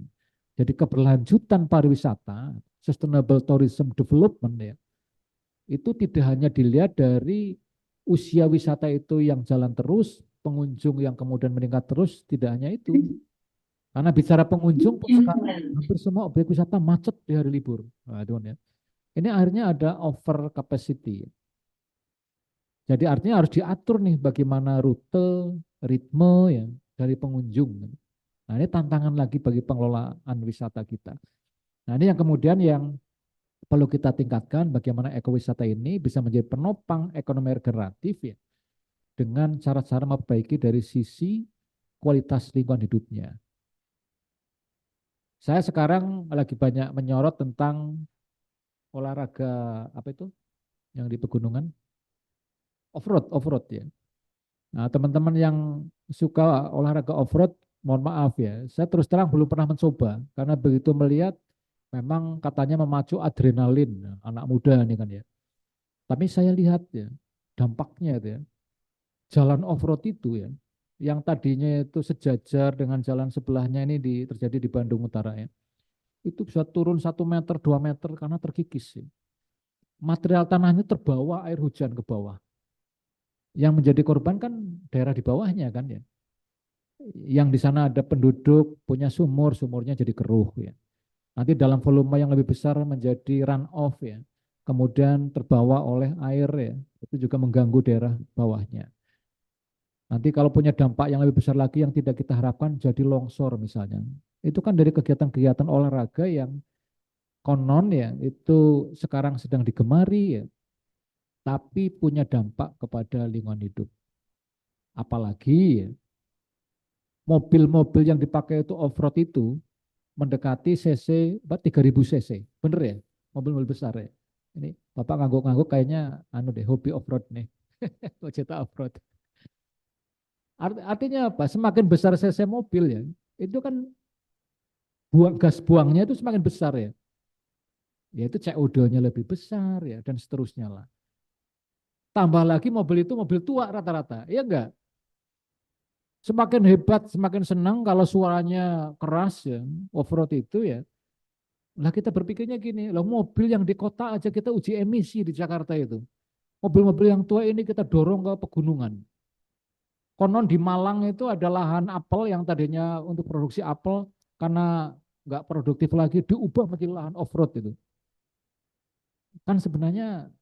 Jadi keberlanjutan pariwisata, sustainable tourism development ya, itu tidak hanya dilihat dari usia wisata itu yang jalan terus, pengunjung yang kemudian meningkat terus, tidak hanya itu. Karena bicara pengunjung pun sekarang hampir semua objek wisata macet di hari libur. Waduh ya. Ini akhirnya ada over capacity. Jadi artinya harus diatur nih bagaimana rute, ritme ya dari pengunjung. Nah ini tantangan lagi bagi pengelolaan wisata kita. Nah ini yang kemudian yang perlu kita tingkatkan, bagaimana ekowisata ini bisa menjadi penopang ekonomi regeneratif ya, dengan cara-cara memperbaiki dari sisi kualitas lingkungan hidupnya. Saya sekarang lagi banyak menyorot tentang olahraga apa itu yang di pegunungan, off-road ya. Nah, teman-teman yang suka olahraga off-road, mohon maaf ya, saya terus terang belum pernah mencoba karena begitu melihat memang katanya memacu adrenalin anak muda ini kan ya. Tapi saya lihat ya dampaknya itu ya, jalan off-road itu ya, yang tadinya itu sejajar dengan jalan sebelahnya ini terjadi di Bandung Utara ya, itu bisa turun 1 meter, 2 meter karena terkikis. Ya. Material tanahnya terbawa air hujan ke bawah. Yang menjadi korban kan daerah di bawahnya kan ya. Yang di sana ada penduduk punya sumur, sumurnya jadi keruh ya. Nanti dalam volume yang lebih besar menjadi run off ya. Kemudian terbawa oleh air ya. Itu juga mengganggu daerah bawahnya. Nanti kalau punya dampak yang lebih besar lagi yang tidak kita harapkan jadi longsor misalnya. Itu kan dari kegiatan-kegiatan olahraga yang konon ya itu sekarang sedang digemari ya. Tapi punya dampak kepada lingkungan hidup. Apalagi ya, mobil-mobil yang dipakai itu off-road itu mendekati cc 3000 cc. Bener ya? Mobil-mobil besar ya. Ini Bapak ngangguk-ngangguk kayaknya anu deh, hobi off-road nih. OJT off-road. Artinya apa? Semakin besar cc mobil ya, itu kan gas buangnya itu semakin besar ya. Yaitu CO2-nya lebih besar ya dan seterusnya lah. Tambah lagi mobil itu mobil tua rata-rata, ya enggak? Semakin hebat, semakin senang kalau suaranya keras ya, off-road itu ya. Lah kita berpikirnya gini, lah mobil yang di kota aja kita uji emisi di Jakarta itu. Mobil-mobil yang tua ini kita dorong ke pegunungan. Konon di Malang itu ada lahan apel yang tadinya untuk produksi apel karena nggak produktif lagi diubah menjadi lahan off-road itu. Kan sebenarnya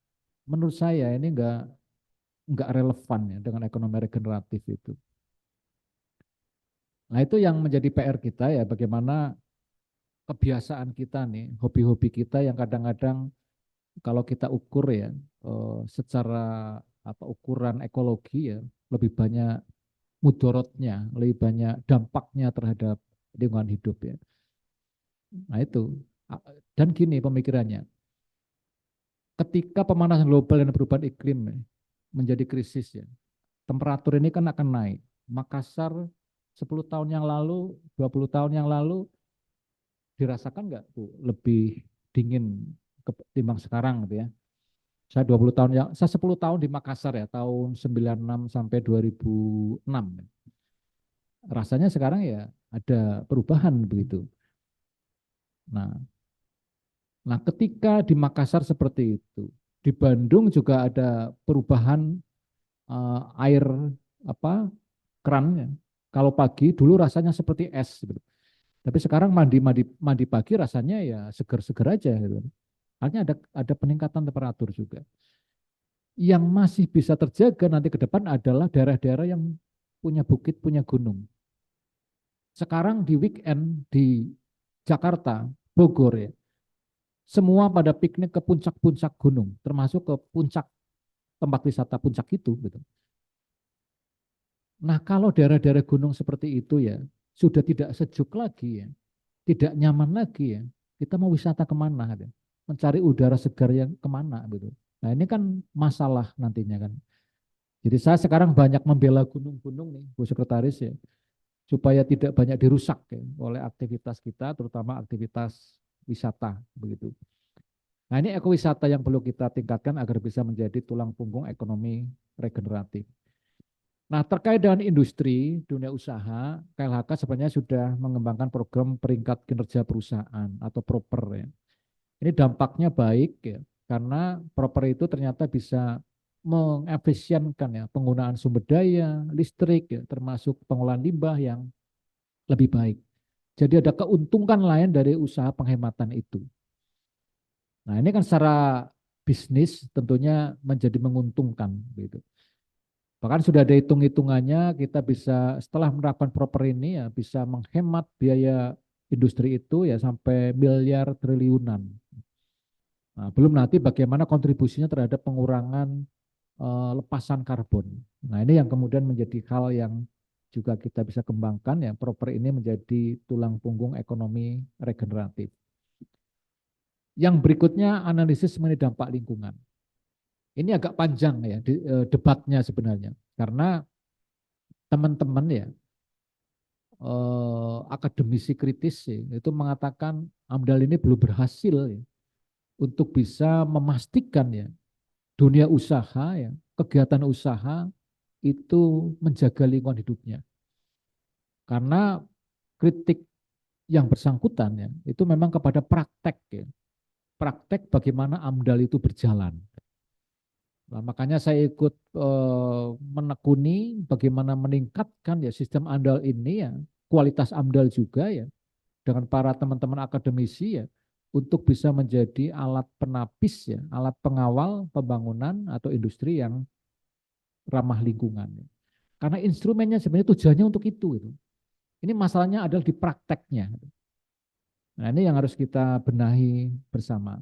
menurut saya ini nggak relevan ya dengan ekonomi regeneratif itu. Nah itu yang menjadi PR kita ya bagaimana kebiasaan kita nih, hobi-hobi kita yang kadang-kadang kalau kita ukur ya secara apa ukuran ekologi ya lebih banyak mudorotnya, lebih banyak dampaknya terhadap lingkungan hidup ya. Nah itu dan gini pemikirannya, ketika pemanasan global dan perubahan iklim ya, menjadi krisis ya, temperatur ini kan akan naik. Makassar 10 tahun yang lalu, 20 tahun yang lalu dirasakan nggak tuh lebih dingin ketimbang sekarang gitu ya. Saya 10 tahun di Makassar ya, tahun 96 sampai 2006. Rasanya sekarang ya ada perubahan begitu. Nah, nah ketika di Makassar seperti itu, di Bandung juga ada perubahan air apa kerannya. Kalau pagi dulu rasanya seperti es gitu. Tapi sekarang mandi mandi mandi pagi rasanya ya seger-seger aja gitu. Artinya ada peningkatan temperatur juga. Yang masih bisa terjaga nanti ke depan adalah daerah-daerah yang punya bukit, punya gunung. Sekarang di weekend di Jakarta, Bogor ya, semua pada piknik ke puncak-puncak gunung, termasuk ke puncak tempat wisata puncak itu. Gitu. Nah kalau daerah-daerah gunung seperti itu ya, sudah tidak sejuk lagi ya, tidak nyaman lagi ya, kita mau wisata kemana? Gitu. Mencari udara segar yang kemana? Gitu. Nah ini kan masalah nantinya kan. Jadi saya sekarang banyak membela gunung-gunung nih, Bu Sekretaris ya, supaya tidak banyak dirusak ya, oleh aktivitas kita, terutama aktivitas wisata begitu. Nah ini ekowisata yang perlu kita tingkatkan agar bisa menjadi tulang punggung ekonomi regeneratif. Nah terkait dengan industri, dunia usaha, KLHK sebenarnya sudah mengembangkan program peringkat kinerja perusahaan atau proper ya. Ini dampaknya baik ya, karena proper itu ternyata bisa mengefisienkan ya penggunaan sumber daya, listrik ya, termasuk pengolahan limbah yang lebih baik. Jadi ada keuntungan lain dari usaha penghematan itu. Nah ini kan secara bisnis tentunya menjadi menguntungkan gitu. Bahkan sudah ada hitung-hitungannya kita bisa setelah menerapkan proper ini ya bisa menghemat biaya industri itu ya sampai miliar triliunan. Nah, belum nanti bagaimana kontribusinya terhadap pengurangan lepasan karbon. Nah ini yang kemudian menjadi hal yang juga kita bisa kembangkan ya proper ini menjadi tulang punggung ekonomi regeneratif. Yang berikutnya analisis mengenai dampak lingkungan. Ini agak panjang ya debatnya sebenarnya karena teman-teman ya akademisi kritis ya, itu mengatakan AMDAL ini belum berhasil ya, untuk bisa memastikan ya dunia usaha ya kegiatan usaha itu menjaga lingkungan hidupnya karena kritik yang bersangkutan ya itu memang kepada praktek ya praktek bagaimana AMDAL itu berjalan. Nah, makanya saya ikut menekuni bagaimana meningkatkan ya sistem AMDAL ini ya, kualitas AMDAL juga ya dengan para teman-teman akademisi ya untuk bisa menjadi alat penapis ya, alat pengawal pembangunan atau industri yang ramah lingkungan. Ya. Karena instrumennya sebenarnya tujuannya untuk itu. Gitu. Ini masalahnya adalah di prakteknya. Nah ini yang harus kita benahi bersama.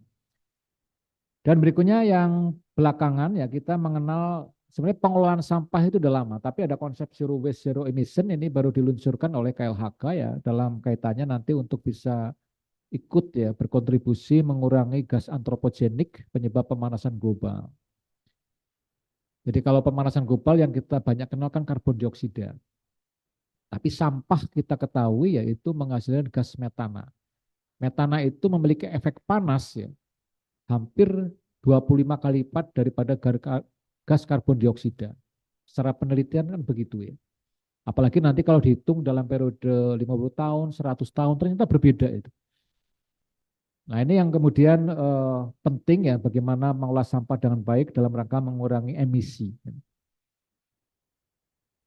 Dan berikutnya yang belakangan ya kita mengenal sebenarnya pengelolaan sampah itu udah lama, tapi ada konsep zero waste zero emission ini baru diluncurkan oleh KLHK ya dalam kaitannya nanti untuk bisa ikut ya berkontribusi mengurangi gas antropogenik penyebab pemanasan global. Jadi kalau pemanasan global yang kita banyak kenal kan karbon dioksida. Tapi sampah kita ketahui yaitu menghasilkan gas metana. Metana itu memiliki efek panas ya, hampir 25 kali lipat daripada gas karbon dioksida. Secara penelitian kan begitu ya. Apalagi nanti kalau dihitung dalam periode 50 tahun, 100 tahun ternyata berbeda itu. Nah, ini yang kemudian penting ya bagaimana mengolah sampah dengan baik dalam rangka mengurangi emisi.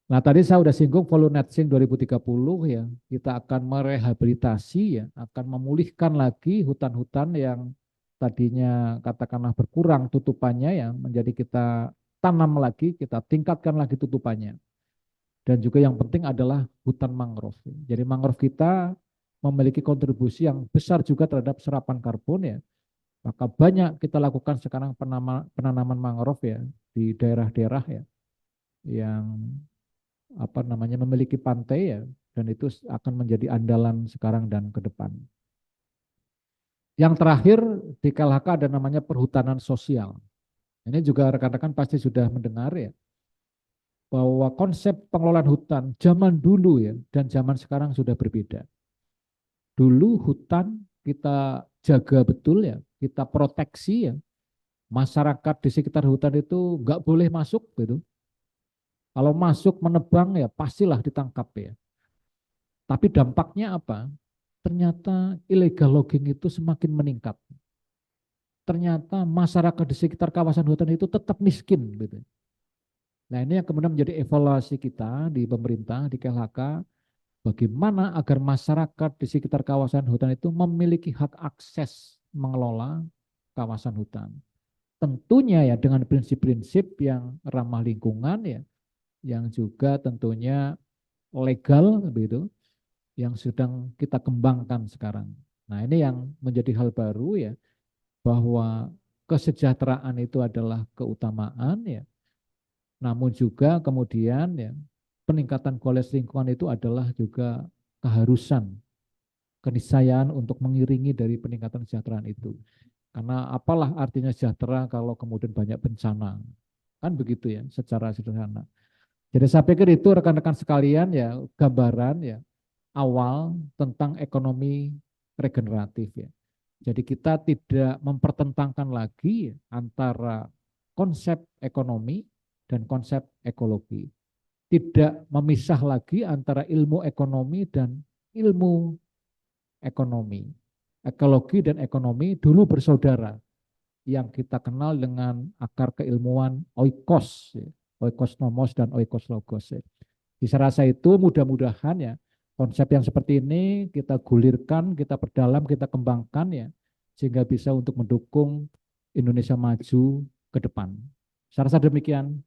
Nah, tadi saya sudah singgung Volunetzing 2030 ya. Kita akan merehabilitasi ya, akan memulihkan lagi hutan-hutan yang tadinya katakanlah berkurang tutupannya ya, menjadi kita tanam lagi, kita tingkatkan lagi tutupannya. Dan juga yang penting adalah hutan mangrove. Jadi mangrove kita memiliki kontribusi yang besar juga terhadap serapan karbon ya. Maka banyak kita lakukan sekarang penanaman mangrove ya di daerah-daerah ya yang apa namanya memiliki pantai ya, dan itu akan menjadi andalan sekarang dan ke depan. Yang terakhir di KLHK ada namanya perhutanan sosial. Ini juga rekan-rekan pasti sudah mendengar ya bahwa konsep pengelolaan hutan zaman dulu ya dan zaman sekarang sudah berbeda. Dulu hutan kita jaga betul ya, kita proteksi ya. Masyarakat di sekitar hutan itu nggak boleh masuk gitu. Kalau masuk menebang ya pastilah ditangkap ya. Tapi dampaknya apa? Ternyata illegal logging itu semakin meningkat. Ternyata masyarakat di sekitar kawasan hutan itu tetap miskin gitu. Nah, ini yang kemudian menjadi evaluasi kita di pemerintah, di KLHK, bagaimana agar masyarakat di sekitar kawasan hutan itu memiliki hak akses mengelola kawasan hutan. Tentunya ya dengan prinsip-prinsip yang ramah lingkungan ya, yang juga tentunya legal begitu, yang sedang kita kembangkan sekarang. Nah, ini yang menjadi hal baru ya, bahwa kesejahteraan itu adalah keutamaan ya, namun juga kemudian ya peningkatan kualitas lingkungan itu adalah juga keharusan, keniscayaan untuk mengiringi dari peningkatan kesejahteraan itu. Karena apalah artinya sejahtera kalau kemudian banyak bencana. Kan begitu ya secara sederhana. Jadi saya pikir itu rekan-rekan sekalian ya gambaran ya awal tentang ekonomi regeneratif ya. Jadi kita tidak mempertentangkan lagi antara konsep ekonomi dan konsep ekologi. Tidak memisah lagi antara ilmu ekonomi dan ilmu ekonomi. Ekologi dan ekonomi dulu bersaudara yang kita kenal dengan akar keilmuan oikos, ya. Oikos nomos dan oikos logos. Ya. Bisa rasa itu mudah-mudahan ya konsep yang seperti ini kita gulirkan, kita perdalam, kita kembangkan ya sehingga bisa untuk mendukung Indonesia maju ke depan. Saya rasa demikian.